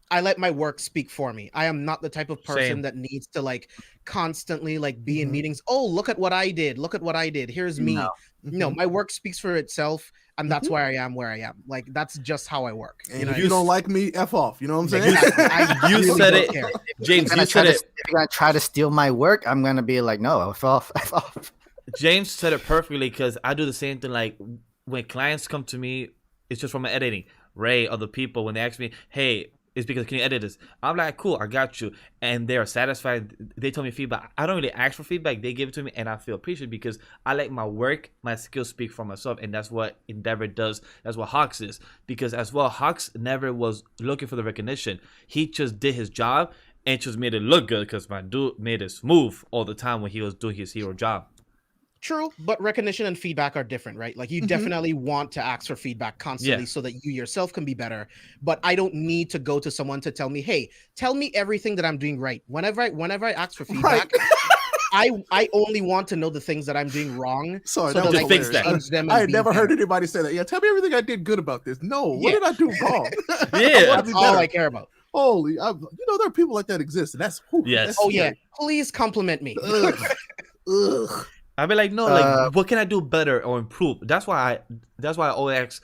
Speaker 3: I let my work speak for me. I am not the type of person
Speaker 1: Same.
Speaker 3: that needs to like constantly like be in meetings. Oh, look at what I did. Look at what I did. Here's me. No, my work speaks for itself, and that's why I am where I am. Like, that's just how I work.
Speaker 2: And if you don't like me, F off. You know what I'm saying?
Speaker 3: I
Speaker 1: You
Speaker 3: really
Speaker 1: said
Speaker 3: don't
Speaker 1: it.
Speaker 3: care.
Speaker 1: James, you
Speaker 4: If
Speaker 1: said it.
Speaker 4: you're gonna try to steal my work, I'm gonna be like, no, F off, F off.
Speaker 1: James said it perfectly, because I do the same thing. Like when clients come to me, it's just from my editing. Ray, other people, when they ask me, hey, it's because can you edit this? I'm like, cool, I got you. And they're satisfied. They tell me feedback. I don't really ask for feedback. They give it to me, and I feel appreciated because I let my work, my skills speak for myself. And that's what Endeavor does. That's what Hawks is. Because as well, Hawks never was looking for the recognition. He just did his job and just made it look good, because my dude made it smooth all the time when he was doing his hero job.
Speaker 3: True, but recognition and feedback are different, right? Like, you definitely want to ask for feedback constantly so that you yourself can be better. But I don't need to go to someone to tell me, hey, tell me everything that I'm doing right. Whenever I ask for feedback, I only want to know the things that I'm doing wrong,
Speaker 2: Sorry,
Speaker 3: so
Speaker 2: that
Speaker 3: that
Speaker 2: was
Speaker 3: I can
Speaker 1: fix that.
Speaker 3: change them.
Speaker 2: I
Speaker 3: And
Speaker 2: had
Speaker 3: be
Speaker 2: never heard
Speaker 3: better.
Speaker 2: anybody say that. Yeah, tell me everything I did good about this. No, what
Speaker 3: Yeah.
Speaker 2: did I do wrong?
Speaker 1: Yeah.
Speaker 2: I wanna be
Speaker 3: That's all
Speaker 2: better.
Speaker 3: I care about.
Speaker 2: Holy, you know, there are people like that exist, and that's
Speaker 1: Yes.
Speaker 2: That's
Speaker 3: Oh yeah,
Speaker 2: scary.
Speaker 3: please compliment me.
Speaker 2: Ugh. Ugh.
Speaker 1: I'd be like, no, like, what can I do better or improve? That's why I always ask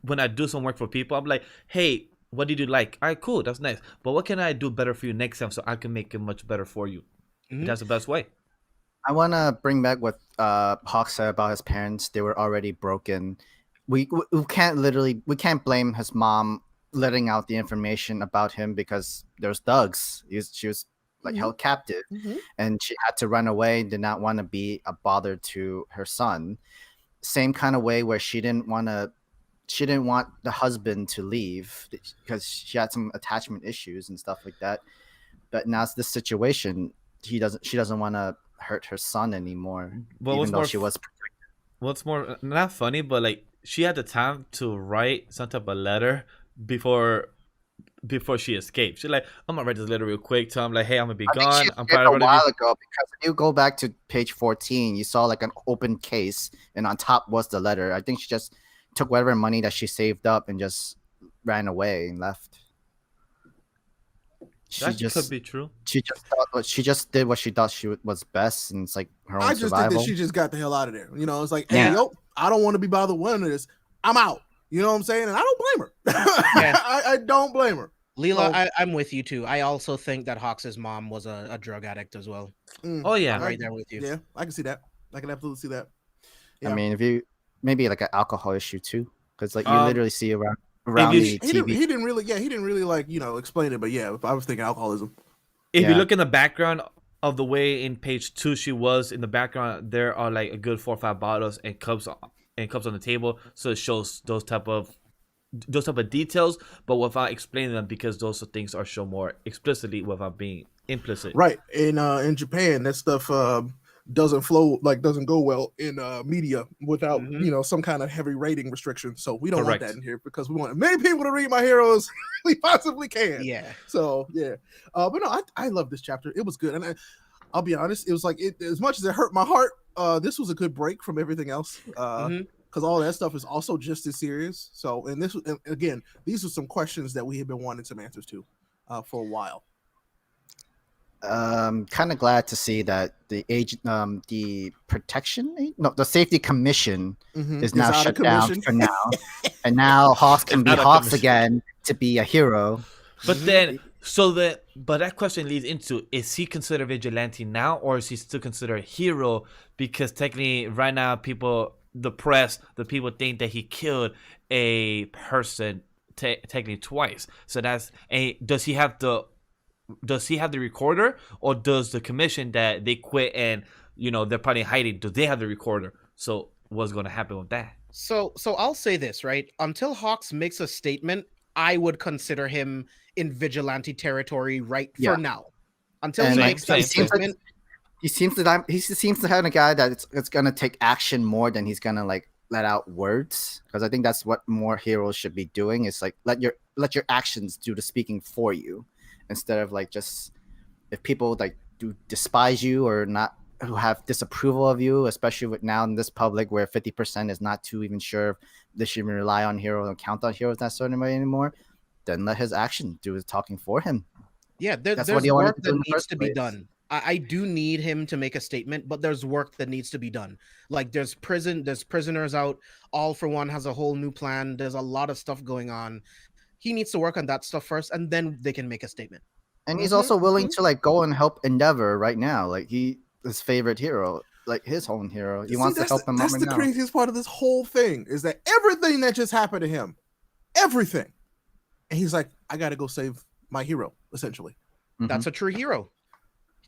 Speaker 1: when I do some work for people. I'm like, hey, what did you like? All right, cool, that's nice. But what can I do better for you next time so I can make it much better for you?
Speaker 3: Mhm.
Speaker 1: That's the best way.
Speaker 4: I want to bring back what Hawk said about his parents. They were already broken. We can't blame his mom letting out the information about him because there's thugs. She was like held captive, and she had to run away. Did not want to be a bother to her son. Same kind of way where she didn't want the husband to leave because she had some attachment issues and stuff like that. But now it's this situation. She doesn't want to hurt her son anymore,
Speaker 1: Well,
Speaker 4: even though she was.
Speaker 1: What's more, not funny, but like she had the time to write some type of letter before she escaped. She's like, I'm gonna write this letter real quick. Tell him like, hey, I'm gonna be
Speaker 4: I think
Speaker 1: gone.
Speaker 4: she
Speaker 1: I'm
Speaker 4: did
Speaker 1: probably
Speaker 4: a
Speaker 1: gonna
Speaker 4: while
Speaker 1: be.
Speaker 4: ago because if you go back to page 14, you saw like an open case, and on top was the letter. I think she just took whatever money that she saved up and just ran away and left.
Speaker 1: That could be true.
Speaker 4: She just did what she thought was best, and it's like her own
Speaker 2: I just
Speaker 4: survival.
Speaker 2: think that she just got the hell out of there. You know, it's like, hey,
Speaker 4: Yeah.
Speaker 2: yo, I don't want to be bothered with this. I'm out. You know what I'm saying? And I don't blame her.
Speaker 3: Yeah.
Speaker 2: I don't blame her.
Speaker 3: Leela,
Speaker 2: So-
Speaker 3: I'm with you too. I also think that Hawks' mom was a drug addict as well.
Speaker 1: Oh yeah.
Speaker 3: I'm right there with you.
Speaker 2: Yeah, I can see that. I can absolutely see that.
Speaker 4: I
Speaker 2: Yeah.
Speaker 4: mean, if you maybe like an alcohol issue too, because like you
Speaker 1: Um,
Speaker 4: literally see around
Speaker 1: you-
Speaker 4: the
Speaker 2: He
Speaker 4: TV.
Speaker 2: didn't really like, explain it, but yeah, if I was thinking alcoholism.
Speaker 1: If you
Speaker 4: Yeah.
Speaker 1: look in the background of the way in page 2 she was in the background, there are like a good 4 or 5 bottles and cups on the table, so it shows those type of details, but without explaining them because those things are shown more explicitly without being implicit.
Speaker 2: Right. In Japan, that stuff doesn't go well in media without some kind of heavy rating restriction. So we don't
Speaker 1: Correct.
Speaker 2: want that in here because we want as many people to read My Heroes as we possibly can.
Speaker 3: Yeah.
Speaker 2: So yeah, but no, I love this chapter. It was good, and I'll be honest, it was like as much as it hurt my heart. This was a good break from everything else. Because all that stuff is also just as serious. So, and again, these are some questions that we have been wanting some answers to for a while.
Speaker 4: Kind of glad to see that the safety commission is now
Speaker 2: out of
Speaker 4: shut down
Speaker 2: commission.
Speaker 4: for now, and now Hawks can be
Speaker 1: out of
Speaker 4: Hawks
Speaker 1: commission.
Speaker 4: again to be a hero.
Speaker 1: But then, but that question leads into: is he considered vigilante now, or is he still considered a hero? Because technically, right now, the press, the people think that he killed a person technically twice. So does he have the recorder, or does the commission that they quit and they're probably hiding? Do they have the recorder? So what's going to happen with that?
Speaker 3: So I'll say this, right? Until Hawks makes a statement, I would consider him in vigilante territory for now. Until he
Speaker 4: And,
Speaker 3: makes that
Speaker 1: same.
Speaker 3: statement.
Speaker 4: He seems to have a guy that it's gonna take action more than he's gonna like let out words, because I think that's what more heroes should be doing, is like let your actions do the speaking for you, instead of like just if people like do despise you or not, who have disapproval of you, especially with now in this public where 50% is not too even sure if they should even rely on heroes and count on heroes that certain way anymore, then let his action do the talking for him.
Speaker 3: Yeah, there's
Speaker 4: what he wanted
Speaker 3: work
Speaker 4: to do
Speaker 3: that
Speaker 4: in the
Speaker 3: needs
Speaker 4: first
Speaker 3: to be
Speaker 4: place.
Speaker 3: done. I do need him to make a statement, but there's work that needs to be done. Like there's prisoners out. All for One has a whole new plan. There's a lot of stuff going on. He needs to work on that stuff first, and then they can make a statement.
Speaker 4: And he's also willing to like go and help Endeavor right now. Like his favorite hero, like his own hero. He wants to help him out
Speaker 2: That's
Speaker 4: right
Speaker 2: the
Speaker 4: now.
Speaker 2: craziest part of this whole thing, is that everything that just happened to him, everything, and he's like, I got to go save my hero, essentially.
Speaker 3: That's a true hero.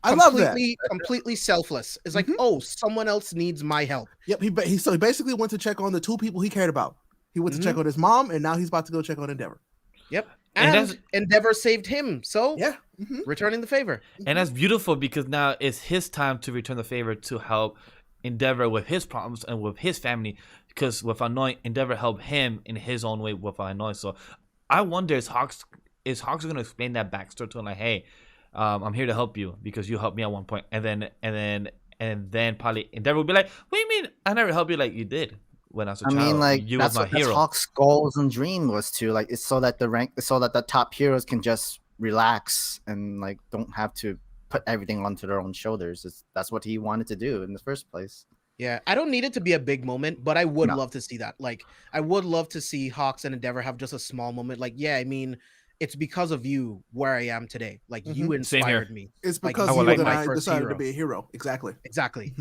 Speaker 2: I love that.
Speaker 3: Completely selfless. It's like, oh, someone else needs my help.
Speaker 2: Yep. He basically went to check on the two people he cared about. He went to check on his mom, and now he's about to go check on Endeavor.
Speaker 3: Yep.
Speaker 1: And
Speaker 3: And Endeavor saved him. So
Speaker 2: Yeah.
Speaker 3: returning the favor.
Speaker 1: And that's beautiful because now it's his time to return the favor to help Endeavor with his problems and with his family. Because with Annoy, Endeavor helped him in his own way with Annoy. So I wonder, is Hawks going to explain that backstory to him? Like, hey, I'm here to help you because you helped me at one point, and then probably Endeavor would be like, what do you mean I never helped you? Like, you did when I was a
Speaker 4: I
Speaker 1: child.
Speaker 4: mean, like
Speaker 1: you was
Speaker 4: that's
Speaker 1: my
Speaker 4: what that's
Speaker 1: hero.
Speaker 4: Hawk's goals and dream was to like it's so that the top heroes can just relax and like don't have to put everything onto their own shoulders. That's what he wanted to do in the first place.
Speaker 3: Yeah, I don't need it to be a big moment, but I would
Speaker 4: No.
Speaker 3: love to see that. Like, I would love to see Hawks and Endeavor have just a small moment. Like, yeah, I mean, it's because of you where I am today. Like, you
Speaker 1: Same here.
Speaker 3: inspired me.
Speaker 2: It's
Speaker 3: Like,
Speaker 2: because
Speaker 1: I
Speaker 2: of
Speaker 1: would
Speaker 2: you
Speaker 1: like
Speaker 2: that
Speaker 3: my
Speaker 2: I
Speaker 3: first
Speaker 2: decided
Speaker 3: hero.
Speaker 2: to be a hero. Exactly.
Speaker 3: Exactly.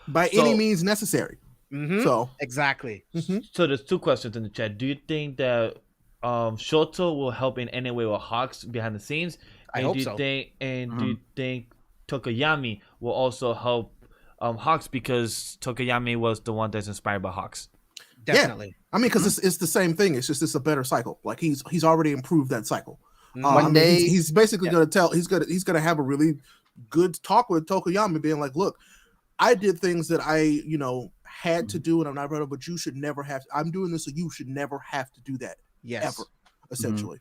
Speaker 2: By
Speaker 1: So-
Speaker 2: any means necessary.
Speaker 3: Mhm.
Speaker 2: So
Speaker 3: Exactly.
Speaker 1: So there's two questions in the chat. Do you think that Shoto will help in any way with Hawks behind the scenes?
Speaker 3: I
Speaker 1: And
Speaker 3: hope
Speaker 1: do you
Speaker 3: so.
Speaker 1: think do you think Tokoyami will also help Hawks because Tokoyami was the one that's inspired by Hawks?
Speaker 3: Definitely.
Speaker 2: I mean, because it's the same thing. It's just it's a better cycle. Like he's already improved that cycle.
Speaker 3: Mhm.
Speaker 2: I
Speaker 4: One
Speaker 2: mean,
Speaker 4: day-
Speaker 2: he's basically gonna tell he's gonna have a really good talk with Tokoyami, being like, look, I did things that I had to do and I'm not proud of, but you should never have. I'm doing this, so you should never have to do that
Speaker 3: Yes.
Speaker 2: ever. Essentially.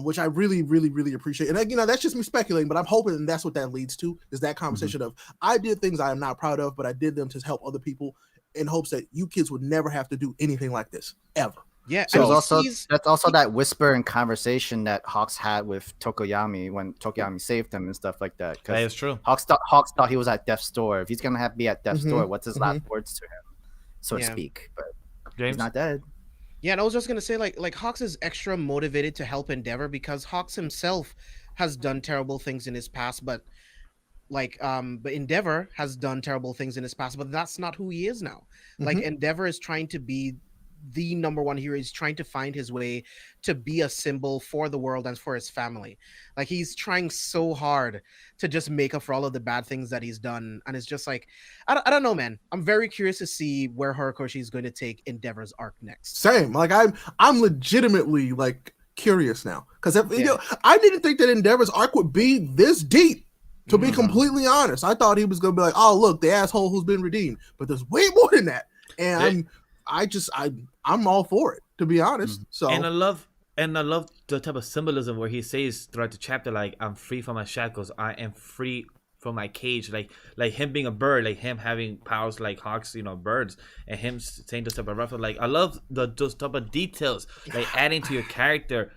Speaker 2: Which I really, really, really appreciate. And that's just me speculating, but I'm hoping that's what that leads to is that conversation of I did things I am not proud of, but I did them to help other people in hopes that you kids would never have to do anything like this ever.
Speaker 3: Yeah.
Speaker 2: So
Speaker 3: and
Speaker 4: There's
Speaker 3: he
Speaker 4: also
Speaker 3: sees-
Speaker 4: that's also that whisper and conversation that Hawks had with Tokoyami when Tokoyami saved him and stuff like that.
Speaker 1: That is true.
Speaker 4: Hawks thought he was at death's door. If he's gonna be at death's door, what's his last words to him, so to
Speaker 3: Yeah.
Speaker 4: speak? But
Speaker 1: James?
Speaker 4: he's not dead.
Speaker 3: Yeah, and I was just gonna say, like Hawks is extra motivated to help Endeavor because Hawks himself has done terrible things in his past, but Endeavor has done terrible things in his past, but that's not who he is now. Like Endeavor is trying to be the number one hero. He's trying to find his way to be a symbol for the world and for his family. Like he's trying so hard to just make up for all of the bad things that he's done, and it's just like I don't know, man. I'm very curious to see where Horikoshi is going to take Endeavor's arc next.
Speaker 2: Same. Like I'm legitimately like curious now because I didn't think that Endeavor's arc would be this deep. To be completely honest, I thought he was gonna be like, "Oh, look, the asshole who's been redeemed," but there's way more than that, and I'm all for it. To be honest, so
Speaker 1: And I love the type of symbolism where he says throughout the chapter, like, I'm free from my shackles, I am free from my cage, like him being a bird, like him having powers like Hawks, birds, and him saying those type of reference. Like I love those type of details, like adding to your character.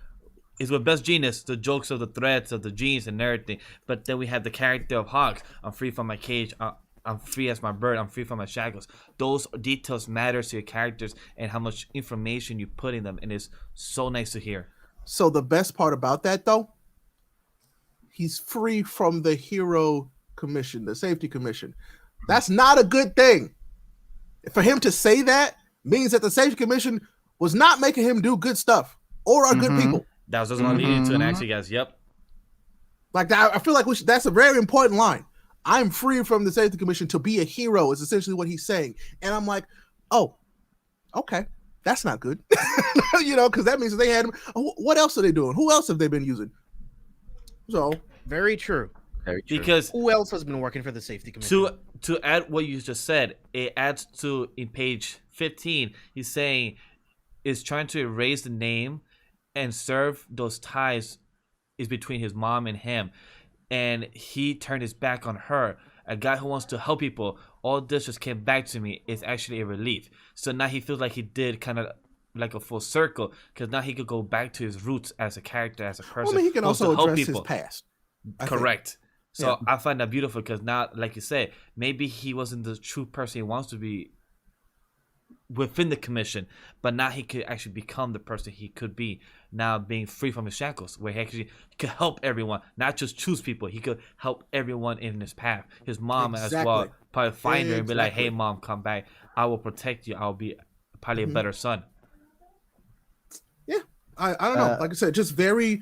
Speaker 1: Is what best Jeanist, the jokes of the threads of the jeans and everything. But then we have the character of Hawks. I'm free from my cage. I'm free as my bird. I'm free from my shackles. Those details matter to your characters and how much information you put in them. And it's so nice to hear.
Speaker 2: So the best part about that, though, he's free from the hero commission, the safety commission. That's not a good thing. For him to say that means that the safety commission was not making him do good stuff or are good people.
Speaker 1: That was just going to lead into an actually, guys. Yep.
Speaker 2: Like that, I feel like that's a very important line. I'm free from the safety commission to be a hero is essentially what he's saying. And I'm like, oh, okay. That's not good. Because that means that they had him. What else are they doing? Who else have they been using? So
Speaker 3: Very true.
Speaker 4: Very true.
Speaker 1: Because
Speaker 3: Who else has been working for the safety commission?
Speaker 1: to add what you just said, it adds to in page 15. He's saying is trying to erase the name and serve those ties is between his mom and him, and he turned his back on her. A guy who wants to help people. All this just came back to me. It's actually a relief. So now he feels like he did kind of like a full circle because now he could go back to his roots as a character, as a person.
Speaker 2: well, I mean, he can
Speaker 1: who wants to
Speaker 2: also
Speaker 1: help
Speaker 2: address
Speaker 1: people.
Speaker 2: his past. I think.
Speaker 1: Correct. So
Speaker 2: Yeah.
Speaker 1: I find that beautiful because now, like you said, maybe he wasn't the true person he wants to be within the commission, but now he could actually become the person he could be now, being free from his shackles, where he actually could help everyone, not just choose people. He could help everyone in his path. His mom as well,
Speaker 2: Exactly.
Speaker 1: probably find her and be like,
Speaker 2: Exactly.
Speaker 1: "Hey, mom, come back. I will protect you. I'll be probably a better son."
Speaker 2: Yeah, I don't know. Like I said, just very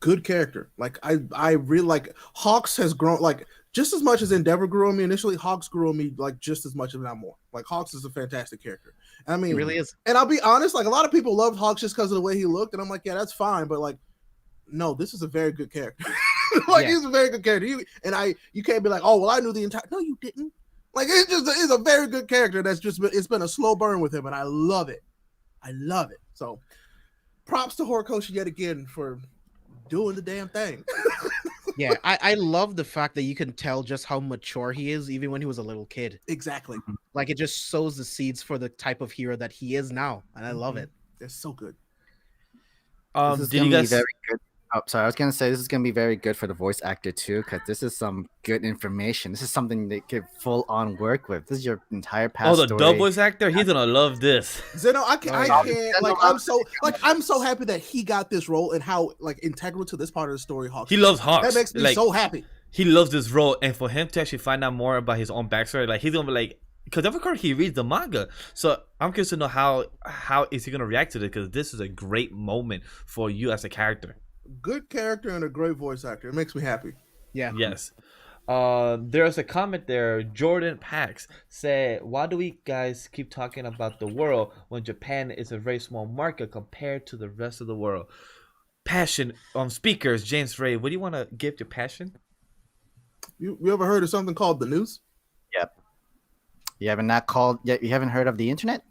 Speaker 2: good character. Like I really like Hawks has grown like just as much as Endeavor grew on me initially. Hawks grew on me like just as much, if not more. Like Hawks is a fantastic character. I mean,
Speaker 3: He really is.
Speaker 2: And I'll be honest, like a lot of people loved Hawks just because of the way he looked, and I'm like, yeah, that's fine, but like, no, this is a very good character. Like he's a very good character. You can't be like, oh well, I knew the entire. No, you didn't. Like it's a very good character. It's been a slow burn with him, and I love it. I love it. So, props to Horikoshi yet again for doing the damn thing.
Speaker 3: Yeah, I love the fact that you can tell just how mature he is, even when he was a little kid.
Speaker 2: Exactly.
Speaker 3: Like it just sows the seeds for the type of hero that he is now, and I love it.
Speaker 2: It's so good.
Speaker 4: This is
Speaker 1: Did you
Speaker 4: gonna be
Speaker 1: guys?
Speaker 4: very good. Oh, sorry, I was gonna say this is gonna be very good for the voice actor too, because this is some good information. This is something they could full on work with. This is your entire past
Speaker 1: Oh, the
Speaker 4: story.
Speaker 1: dub voice actor. He's gonna love this.
Speaker 2: Zeno, I can't like
Speaker 4: Zeno,
Speaker 2: I'm so happy that he got this role and how like integral to this part of the story Hawks.
Speaker 1: He loves Hawks.
Speaker 2: That makes me
Speaker 1: like,
Speaker 2: so happy.
Speaker 1: He loves this role, and for him to actually find out more about his own backstory, like he's gonna be like, because of course he reads the manga, so I'm curious to know how is he gonna react to this, because this is a great moment for you as a character.
Speaker 2: Good character and a great voice actor. It makes me happy.
Speaker 3: Yeah.
Speaker 1: Yes. There's a comment there. Jordan Pax said, "Why do we guys keep talking about the world when Japan is a very small market compared to the rest of the world?" Passion speakers. James Ray, what do you want to give your passion?
Speaker 2: You ever heard of something called the news?
Speaker 4: Yep. You haven't heard of the internet?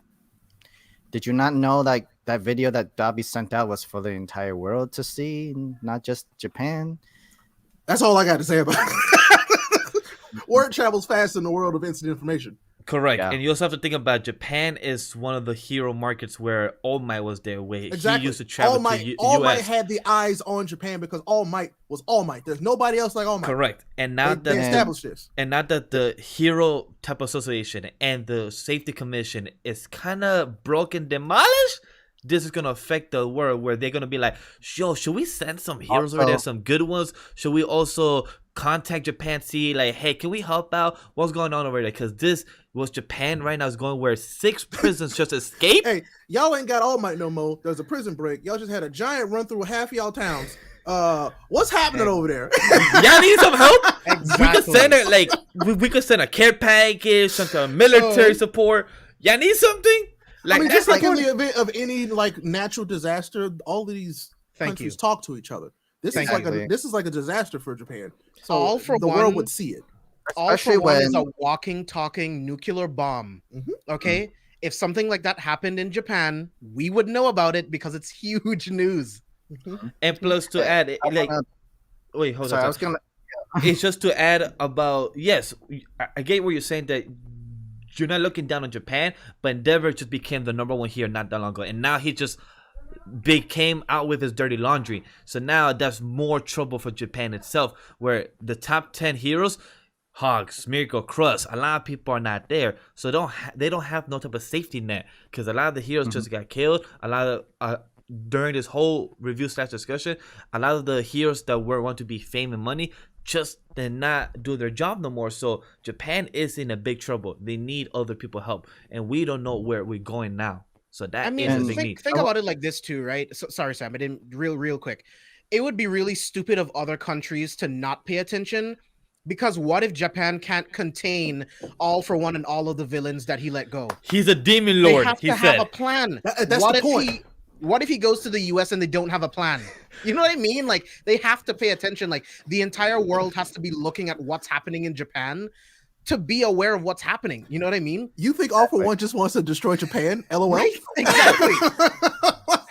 Speaker 4: Did you not know like that video that Dabi sent out was for the entire world to see, not just Japan?
Speaker 2: That's all I got to say about it. Word travels fast in the world of instant information.
Speaker 1: Correct.
Speaker 4: Yeah.
Speaker 1: And you also have to think about Japan is one of the hero markets where All Might was there. Way
Speaker 2: Exactly.
Speaker 1: he used to travel
Speaker 2: All Might,
Speaker 1: to
Speaker 2: All Might
Speaker 1: US.
Speaker 2: had the eyes on Japan because All Might was All Might. There's nobody else like All Might.
Speaker 1: Correct. And now
Speaker 2: They
Speaker 1: that
Speaker 2: established this.
Speaker 1: and now that the Hero Type Association and the Safety Commission is kind of broken, demolished, this is gonna affect the world where they're gonna be like, yo, should we send some heroes over there, some good ones? Should we also contact Japan, see like, hey, can we help out? What's going on over there? Because this was Japan right now is going where 6 prisons just escaped.
Speaker 2: Hey, y'all ain't got All Might no more. There's a prison break. Y'all just had a giant run through half y'all towns. What's happening over there?
Speaker 1: Y'all need some help?
Speaker 3: Exactly.
Speaker 1: We could send it like we could send a care package, some kind of military support. Y'all need something? Like,
Speaker 2: I mean,
Speaker 1: that's
Speaker 2: just like in
Speaker 1: like
Speaker 2: the event of any like natural disaster, all of these countries talk to each other. This is like a disaster for Japan. So
Speaker 3: All for
Speaker 2: the
Speaker 3: one,
Speaker 2: world would see it.
Speaker 3: All for
Speaker 4: Especially
Speaker 3: one is
Speaker 4: when-
Speaker 3: a walking, talking nuclear bomb.
Speaker 2: Mhm.
Speaker 3: Okay? If something like that happened in Japan, we would know about it because it's huge news.
Speaker 1: and plus to add it, like wait, hold
Speaker 4: Sorry,
Speaker 1: on.
Speaker 4: I was gonna.
Speaker 1: It's just to add about yes, I get where you're saying that you're not looking down on Japan, but Endeavor just became the #1 here not that long ago, and now he just came out with his dirty laundry. So now that's more trouble for Japan itself, where the top 10 heroes, Hogs, Miracle, Crust, a lot of people are not there, so they don't have no type of safety net because a lot of the heroes just got killed. A lot of during this whole review / discussion, a lot of the heroes that were want to be fame and money just did not do their job no more. So Japan is in a big trouble. They need other people help, and we don't know where we're going now. So that
Speaker 3: I mean,
Speaker 1: is a big need.
Speaker 3: think about it like this too, right? So, sorry, Sam, I didn't real quick. It would be really stupid of other countries to not pay attention, because what if Japan can't contain All for One and all of the villains that he let go?
Speaker 1: He's a demon
Speaker 3: They
Speaker 1: lord.
Speaker 3: have
Speaker 1: He
Speaker 3: to
Speaker 1: said.
Speaker 3: have a plan.
Speaker 2: That's
Speaker 3: what
Speaker 2: the
Speaker 3: if
Speaker 2: point.
Speaker 3: What if he goes to the US and they don't have a plan? You know what I mean? Like, they have to pay attention. Like, the entire world has to be looking at what's happening in Japan to be aware of what's happening. You know what I mean?
Speaker 2: You think All for One just wants to destroy Japan? LOL.
Speaker 3: Right? Exactly.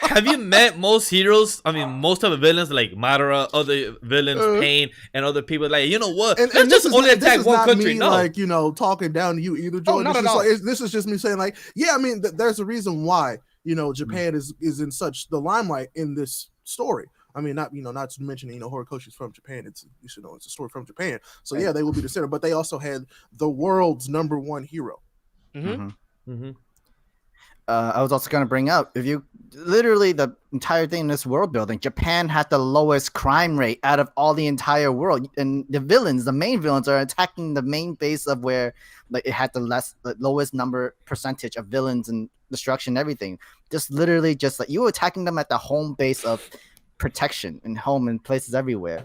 Speaker 1: Have you met most heroes? I mean, most of the villains like Madara, other villains, Pain, and other people. Like, you know what?
Speaker 2: And
Speaker 1: Let's just only
Speaker 2: this
Speaker 1: attack
Speaker 2: is
Speaker 1: one
Speaker 2: not
Speaker 1: country.
Speaker 2: me,
Speaker 1: No,
Speaker 2: like, you know, talking down to you either, Jordan.
Speaker 3: not
Speaker 2: It's
Speaker 3: at
Speaker 2: just
Speaker 3: all.
Speaker 2: like, this is just me saying, like, yeah, I mean, there's a reason why, you know, Japan is in such the limelight in this story. I mean, not to mention, you know, Horikoshi's from Japan. It's, you should know, it's a story from Japan. So yeah, they will be the center, but they also had the world's #1 hero.
Speaker 4: I was also going to bring up, if you literally the entire thing in this world building, Japan had the lowest crime rate out of all the entire world, and the main villains are attacking the main base of where like it had the lowest percentage of villains and destruction and everything. Just literally just like you were attacking them at the home base of protection and home and places everywhere.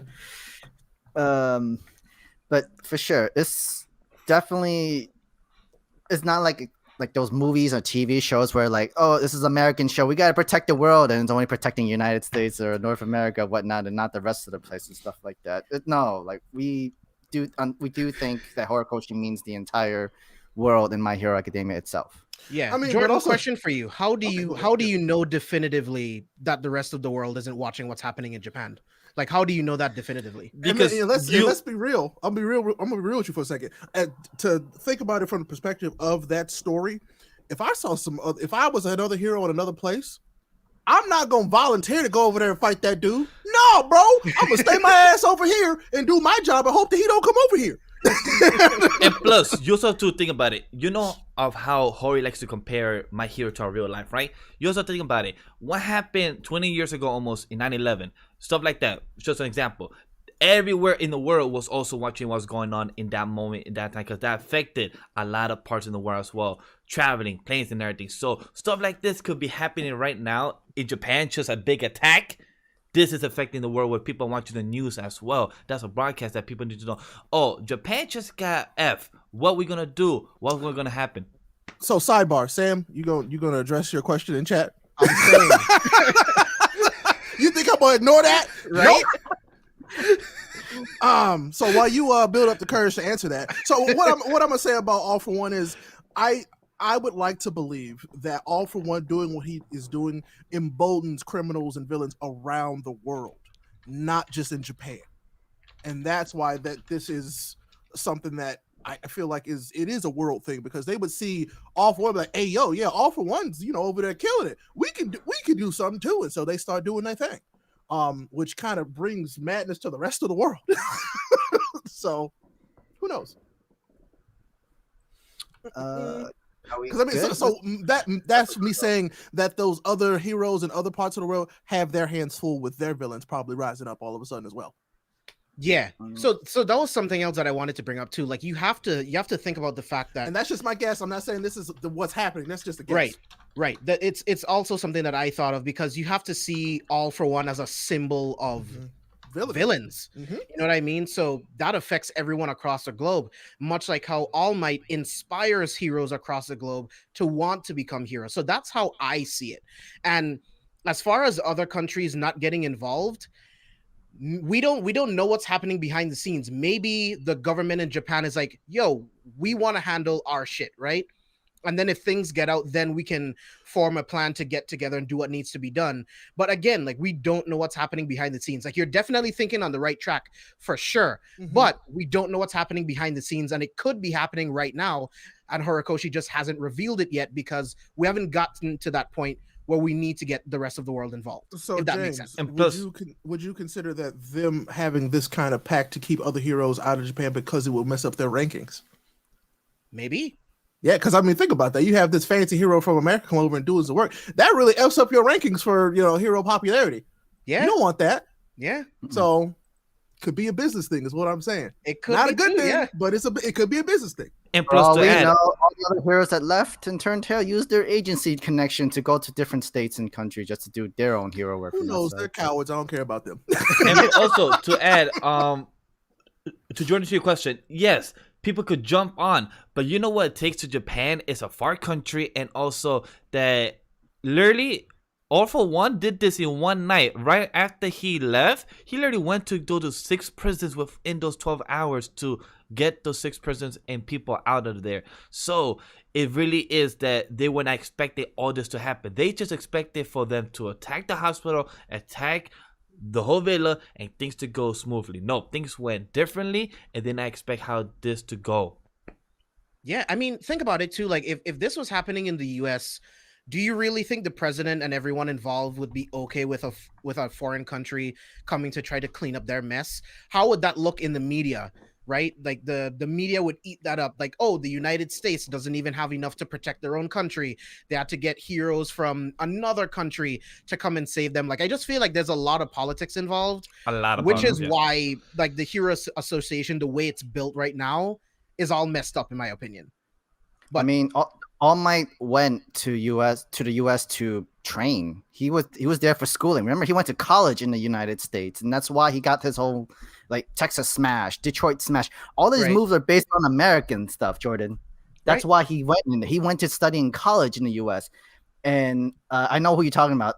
Speaker 4: But for sure, it's definitely, it's not like those movies or TV shows where like, oh, this is an American show, we got to protect the world, and it's only protecting United States or North America, whatnot, and not the rest of the place and stuff like that. No, like we do think that Horikoshi means the entire world in My Hero Academia itself.
Speaker 3: Yeah,
Speaker 2: I mean,
Speaker 3: Jordan,
Speaker 2: but also-
Speaker 3: question for you: How do
Speaker 2: Okay,
Speaker 3: you
Speaker 2: go ahead.
Speaker 3: how do you know definitively that the rest of the world isn't watching what's happening in Japan? Like, how do you know that definitively?
Speaker 1: Because
Speaker 2: and let's be real. I'm gonna be real with you for a second. To think about it from the perspective of that story, if I saw if I was another hero in another place, I'm not gonna volunteer to go over there and fight that dude. No, bro, I'm gonna stay my ass over here and do my job and hope that he don't come over here.
Speaker 1: and plus, you also have to think about it. You know of how Hori likes to compare My Hero to our real life, right? You also have to think about it. What happened 20 years ago almost in 9/11? Stuff like that. Just an example. Everywhere in the world was also watching what's going on in that moment, in that time, because that affected a lot of parts in the world as well. Traveling, planes and everything. So stuff like this could be happening right now in Japan, just a big attack. This is affecting the world where people are watching the news as well. That's a broadcast that people need to know. Oh, Japan just got F. What we gonna do? What's gonna happen?
Speaker 2: So sidebar, Sam, you gonna address your question in chat?
Speaker 3: I'm saying,
Speaker 2: You think I'm gonna ignore that?
Speaker 3: right?
Speaker 2: So while you build up the courage to answer that, so what I'm gonna say about All for One is I would like to believe that All for One doing what he is doing emboldens criminals and villains around the world, not just in Japan, and that's why that this is something that I feel like it is a world thing, because they would see All for One like, hey yo, yeah, All for One's over there killing it. We can do something too, and so they start doing their thing. Which kind of brings madness to the rest of the world. So, who knows? Because I mean, so that's me saying that those other heroes in other parts of the world have their hands full with their villains probably rising up all of a sudden as well.
Speaker 3: Yeah. So that was something else that I wanted to bring up too. Like, you have to think about the fact that,
Speaker 2: and that's just my guess. I'm not saying this is what's happening. That's just a guess.
Speaker 3: Right. That it's also something that I thought of, because you have to see All for One as a symbol of villains.
Speaker 2: Mm-hmm.
Speaker 3: You know what I mean? So that affects everyone across the globe, much like how All Might inspires heroes across the globe to want to become heroes. So that's how I see it. And as far as other countries not getting involved, we don't know what's happening behind the scenes. Maybe the government in Japan is like, yo, we want to handle our shit, right? And then if things get out, then we can form a plan to get together and do what needs to be done. But again, like, we don't know what's happening behind the scenes. Like, you're definitely thinking on the right track for sure, but we don't know what's happening behind the scenes, and it could be happening right now, and Horikoshi just hasn't revealed it yet, because we haven't gotten to that point where we need to get the rest of the world involved.
Speaker 2: So,
Speaker 3: if that
Speaker 2: James,
Speaker 3: makes sense.
Speaker 1: And plus,
Speaker 2: would you consider that them having this kind of pact to keep other heroes out of Japan because it will mess up their rankings?
Speaker 3: Maybe.
Speaker 2: Yeah, because I mean, think about that. You have this fancy hero from America come over and do his work. That really F's up your rankings for hero popularity.
Speaker 3: Yeah.
Speaker 2: You don't want that.
Speaker 3: Yeah.
Speaker 2: So, could be a business thing, is what I'm saying.
Speaker 3: It could
Speaker 2: Not
Speaker 3: be
Speaker 2: a good
Speaker 3: too,
Speaker 2: thing,
Speaker 3: yeah.
Speaker 2: but it could be a business thing.
Speaker 1: and
Speaker 4: For all
Speaker 1: plus to
Speaker 4: we
Speaker 1: add,
Speaker 4: know, all the other heroes that left and turned tail used their agency connection to go to different states and countries just to do their own hero work.
Speaker 2: Who
Speaker 4: from
Speaker 2: knows?
Speaker 4: outside.
Speaker 2: They're cowards. I don't care about them.
Speaker 1: and also to add, to Jordan, to your question, yes, people could jump on, but you know what it takes to Japan? It's a far country, and also that literally All for One did this in one night. Right after he left, he literally went to go to 6 prisons within those 12 hours to get those 6 prisons and people out of there. So it really is that they were not expecting all this to happen. They just expected for them to attack the hospital, attack the whole villa, and things to go smoothly. No, things went differently, and then I expect how this to go.
Speaker 3: Yeah, I mean, think about it too. Like, if this was happening in the US, do you really think the president and everyone involved would be okay with a foreign country coming to try to clean up their mess? How would that look in the media, right? Like, the media would eat that up. Like, oh, the United States doesn't even have enough to protect their own country. They had to get heroes from another country to come and save them. Like, I just feel like there's a lot of politics involved,
Speaker 1: A lot of
Speaker 3: which is
Speaker 1: problems, yeah.
Speaker 3: why, like, the Heroes Association, the way it's built right now, is all messed up in my opinion.
Speaker 4: I mean, All Might went to the US to train. He was there for schooling. Remember, he went to college in the United States, and that's why he got his whole like Texas Smash, Detroit Smash. All these
Speaker 3: Right.
Speaker 4: moves are based on American stuff, Jordan. That's
Speaker 3: Right.
Speaker 4: why he went in. He went to study in college in the US. And I know who you're talking about.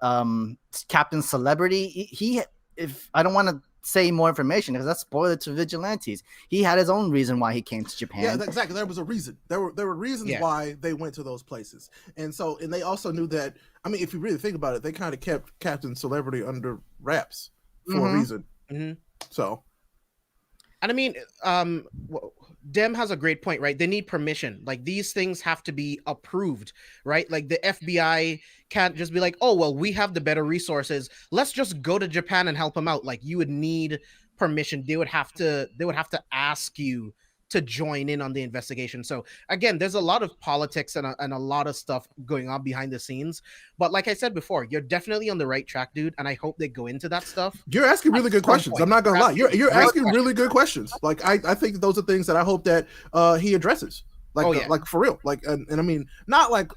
Speaker 4: Captain Celebrity. He if I don't want to say more information because that's spoiler to vigilantes. He had his own reason why he came to Japan.
Speaker 2: Yeah, exactly. There was a reason. There were reasons why they went to those places, and they also knew that. I mean, if you really think about it, they kind of kept Captain Celebrity under wraps for a reason. So,
Speaker 3: and I mean, Dem has a great point, right? They need permission. Like, these things have to be approved, right? Like, the FBI can't just be like, oh, well, we have the better resources, let's just go to Japan and help them out. Like, you would need permission. They would have to ask you to join in on the investigation. So again, there's a lot of politics and a lot of stuff going on behind the scenes. But like I said before, you're definitely on the right track, dude. And I hope they go into that stuff.
Speaker 2: You're asking really good questions. I'm not gonna lie. You're asking really good questions. Like I think those are things that I hope that he addresses. Like, like for real. Like, and I mean, not like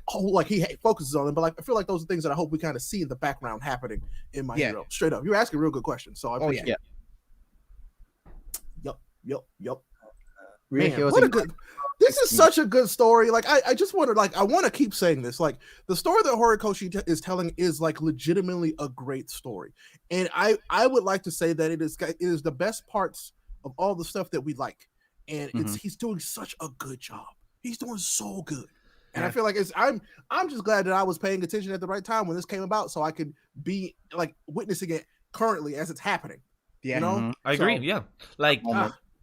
Speaker 2: he focuses on them, but like I feel like those are things that I hope we kind of see in the background happening in My Hero. Straight up, you're asking real good questions. So I appreciate it. Yup. Man, what a good. This is such a good story. Like I just want to I want to keep saying this. Like the story that Horikoshi is telling is like legitimately a great story, and I would like to say that it is the best parts of all the stuff that we like, and he's doing such a good job. He's doing so good, and I feel like I'm just glad that I was paying attention at the right time when this came about, so I could be like witnessing it currently as it's happening.
Speaker 3: Yeah,
Speaker 2: you know?
Speaker 1: I agree. Yeah, like.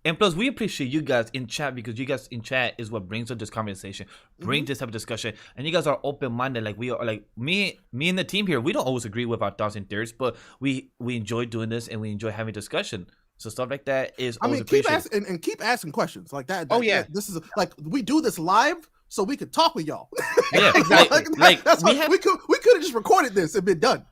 Speaker 1: And plus, we appreciate you guys in chat because you guys in chat is what brings up this conversation, brings this type of discussion, and you guys are open-minded. Like we are, like me and the team here. We don't always agree with our thoughts and theories, but we enjoy doing this and we enjoy having discussion. So stuff like that is always appreciated.
Speaker 2: Keep asking questions like that. This is like we do this live so we could talk with y'all.
Speaker 1: Yeah, exactly.
Speaker 2: we could have just recorded this and been done.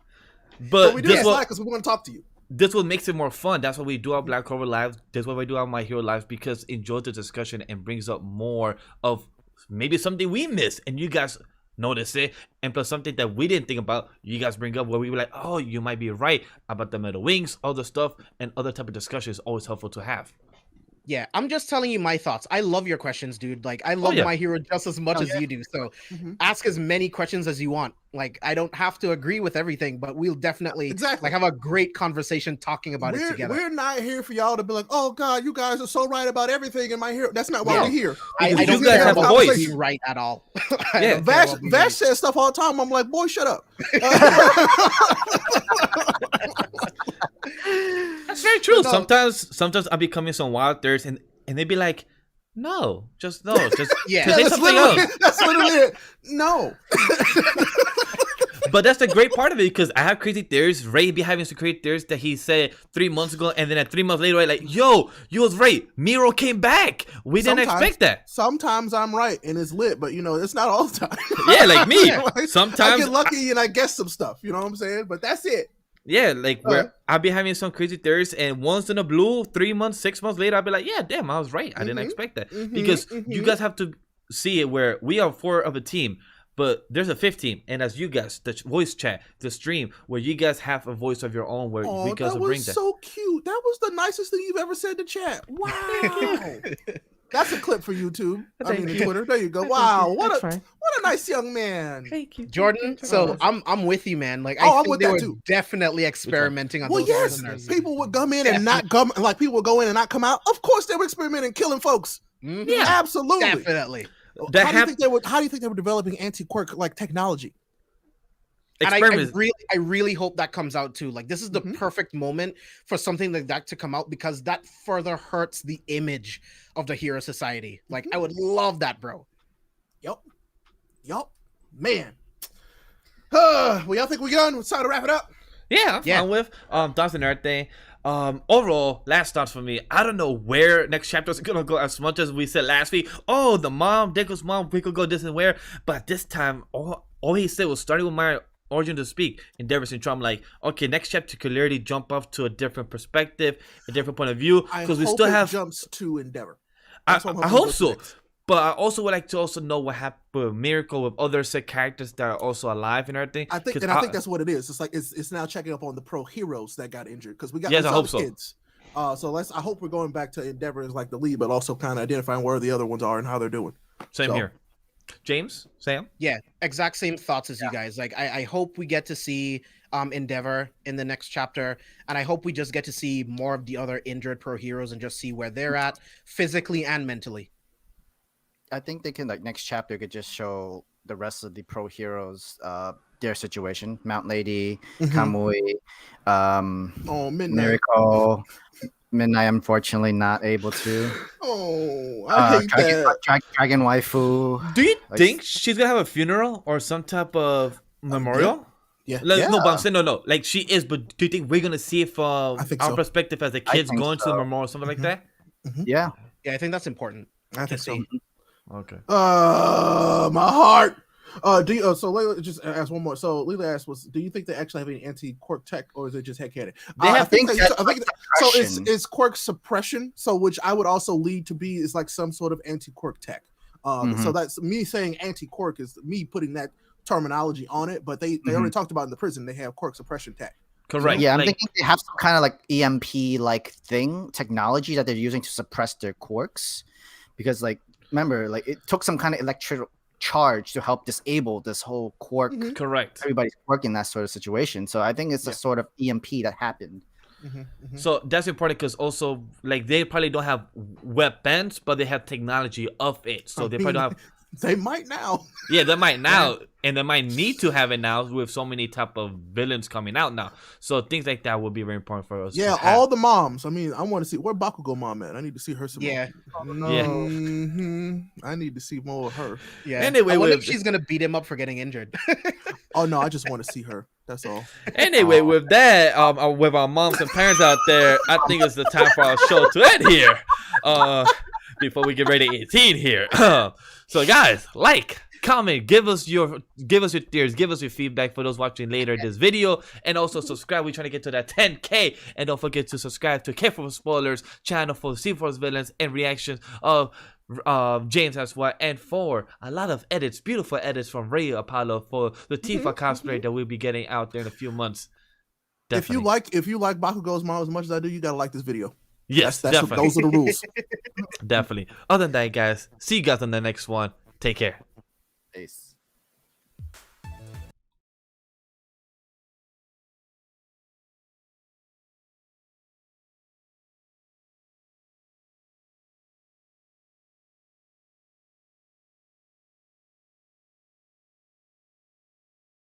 Speaker 1: But
Speaker 2: we do this live because we want to talk to you.
Speaker 1: This what makes it more fun. That's why we do our Black Clover lives. That's why we do our My Hero lives, because enjoy the discussion and brings up more of maybe something we missed and you guys notice it, and plus something that we didn't think about, you guys bring up where we were like, oh, you might be right about the metal wings, other stuff, and other type of discussion is always helpful to have.
Speaker 3: Yeah, I'm just telling you my thoughts. I love your questions, dude. Like, I love My Hero just as much as you do. So ask as many questions as you want. Like, I don't have to agree with everything, but we'll definitely like have a great conversation talking about it together.
Speaker 2: We're not here for y'all to be like, oh God, you guys are so right about everything in My Hero. That's not why we're here.
Speaker 3: I don't
Speaker 1: guys have a voice.
Speaker 3: Right at all.
Speaker 2: Yeah, Vash says stuff all the time. I'm like, boy, shut up.
Speaker 1: That's very true. No. Sometimes I'll be coming some wild thirds and they be like, no, just
Speaker 2: yeah. That's literally it. No.
Speaker 1: But that's the great part of it, because I have crazy theories. Ray be having some crazy theories that he said 3 months ago, and then at 3 months later, like, yo, you was right. Miro came back. We didn't expect that.
Speaker 2: Sometimes I'm right and it's lit, but it's not all the time.
Speaker 1: Yeah, like me. Sometimes
Speaker 2: I get lucky and I guess some stuff. You know what I'm saying? But that's it.
Speaker 1: Yeah, like where I'll be having some crazy theories, and once in a blue, 3 months, 6 months later, I'll be like, yeah, damn, I was right. I didn't expect that. Because you guys have to see it where we are 4 of a team, but there's a 5th team, and as you guys, the voice chat, the stream, where you guys have a voice of your own, where you guys will bring that.
Speaker 2: So cute. That was the nicest thing you've ever said to chat. Wow. That's a clip for YouTube. Twitter. There you go. Wow, what a nice young man.
Speaker 3: Thank you, Jordan. So I'm with you, man. Like,
Speaker 2: I'm with that too.
Speaker 3: Definitely experimenting on. Well,
Speaker 2: yes, people would come in and not come. Like, people would go in and not come out. Of course, they were experimenting, killing folks. Yeah, absolutely,
Speaker 3: definitely.
Speaker 2: How do you think they were developing anti-quirk like technology?
Speaker 3: And I really hope that comes out too. Like, this is the perfect moment for something like that to come out, because that further hurts the image of the Hero Society. Like, I would love that, bro.
Speaker 2: Yup. Man. Well, y'all think we done? It's time to wrap it up.
Speaker 1: Yeah, I'm fine with thoughts and everything. Overall, last thoughts for me. I don't know where next chapter is gonna go, as much as we said last week. Oh, the mom, Deko's mom, we could go this and where. But this time, all he said was starting with my origin to speak, endeavors and trauma. I'm like, okay, next chapter could clearly jump off to a different perspective, a different point of view, because we still have
Speaker 2: jumps to Endeavor.
Speaker 1: I hope so. But I also would like to also know what happened with Miracle, with other set characters that are also alive and everything.
Speaker 2: I think that's what it is. It's like it's now checking up on the pro heroes that got injured, because we got
Speaker 1: I hope so.
Speaker 2: Kids. So I hope we're going back to Endeavor as like the lead, but also kind of identifying where the other ones are and how they're doing.
Speaker 1: Same here. James, Sam.
Speaker 3: Yeah, exact same thoughts as you guys. Like, I hope we get to see Endeavor in the next chapter, and I hope we just get to see more of the other injured pro heroes and just see where they're at physically and mentally.
Speaker 4: I think they can, like, next chapter could just show the rest of the pro heroes their situation. Mount Lady, Kamui,
Speaker 2: Midnight.
Speaker 4: Miracle. Midnight, unfortunately, not able to.
Speaker 2: Oh, I hate that.
Speaker 4: Dragon Waifu.
Speaker 1: Do you think she's gonna have a funeral or some type of memorial?
Speaker 2: Yeah.
Speaker 1: No, but I'm saying no. Like she is, but do you think we're gonna see it from
Speaker 2: I think
Speaker 1: our
Speaker 2: so.
Speaker 1: perspective as the kids
Speaker 4: think
Speaker 1: going to the
Speaker 4: so.
Speaker 1: memorial, something like that?
Speaker 4: Yeah.
Speaker 3: Yeah, I think that's important.
Speaker 2: I think so.
Speaker 1: Okay.
Speaker 2: My heart. Do you, so Layla just asked one more. So Layla asked, do you think they actually have any anti-quirk tech, or is it just headcanon?
Speaker 1: They have
Speaker 2: I think
Speaker 4: suppression.
Speaker 2: so. It's quirk suppression. So which I would also lead to be is like some sort of anti-quirk tech. So that's me saying anti-quirk is me putting that terminology on it. But they already talked about in the prison they have quirk suppression tech.
Speaker 1: Correct.
Speaker 4: Yeah, I'm
Speaker 1: like,
Speaker 4: thinking they have some kind of like EMP like technology that they're using to suppress their quirks, because like remember, like it took some kind of electric charge to help disable this whole quirk.
Speaker 1: correct.
Speaker 4: Everybody's quirk in that sort of situation. So I think it's a sort of EMP that happened.
Speaker 1: So that's important because also like they probably don't have weapons, but they have technology of it. So they probably don't have.
Speaker 2: They might now.
Speaker 1: Yeah, they might now, and they might need to have it now with so many type of villains coming out now. So things like that will be very important for us.
Speaker 2: Yeah,
Speaker 1: to have.
Speaker 2: all the moms. I mean, I want to see where Bakugo mom at. I need to see her some
Speaker 3: Yeah.
Speaker 2: more.
Speaker 1: Yeah.
Speaker 2: I need to see more of her.
Speaker 3: Yeah.
Speaker 1: Anyway,
Speaker 3: I wonder
Speaker 1: with-
Speaker 3: if she's gonna beat him up for getting injured.
Speaker 2: Oh no, I just want to see her. That's all.
Speaker 1: Anyway, with that, with our moms and parents out there, I think it's the time for our show to end here. Before we get ready to 18 here. So guys, like, comment, give us your theories, give us your feedback for those watching later this video, and also subscribe. We're trying to get to that 10K, and don't forget to subscribe to Careful for Spoilers channel for C4's villains and reactions of James as well, and for a lot of edits, beautiful edits from RayApollo for the Tifa cosplay that we'll be getting out there in a few months. Definitely.
Speaker 2: If you like Bakugo's mom as much as I do, you gotta like this video.
Speaker 1: Yes,
Speaker 2: That's
Speaker 1: definitely.
Speaker 2: those are the rules.
Speaker 1: Definitely. Other than that, guys, see you guys on the next one. Take care.
Speaker 4: Peace.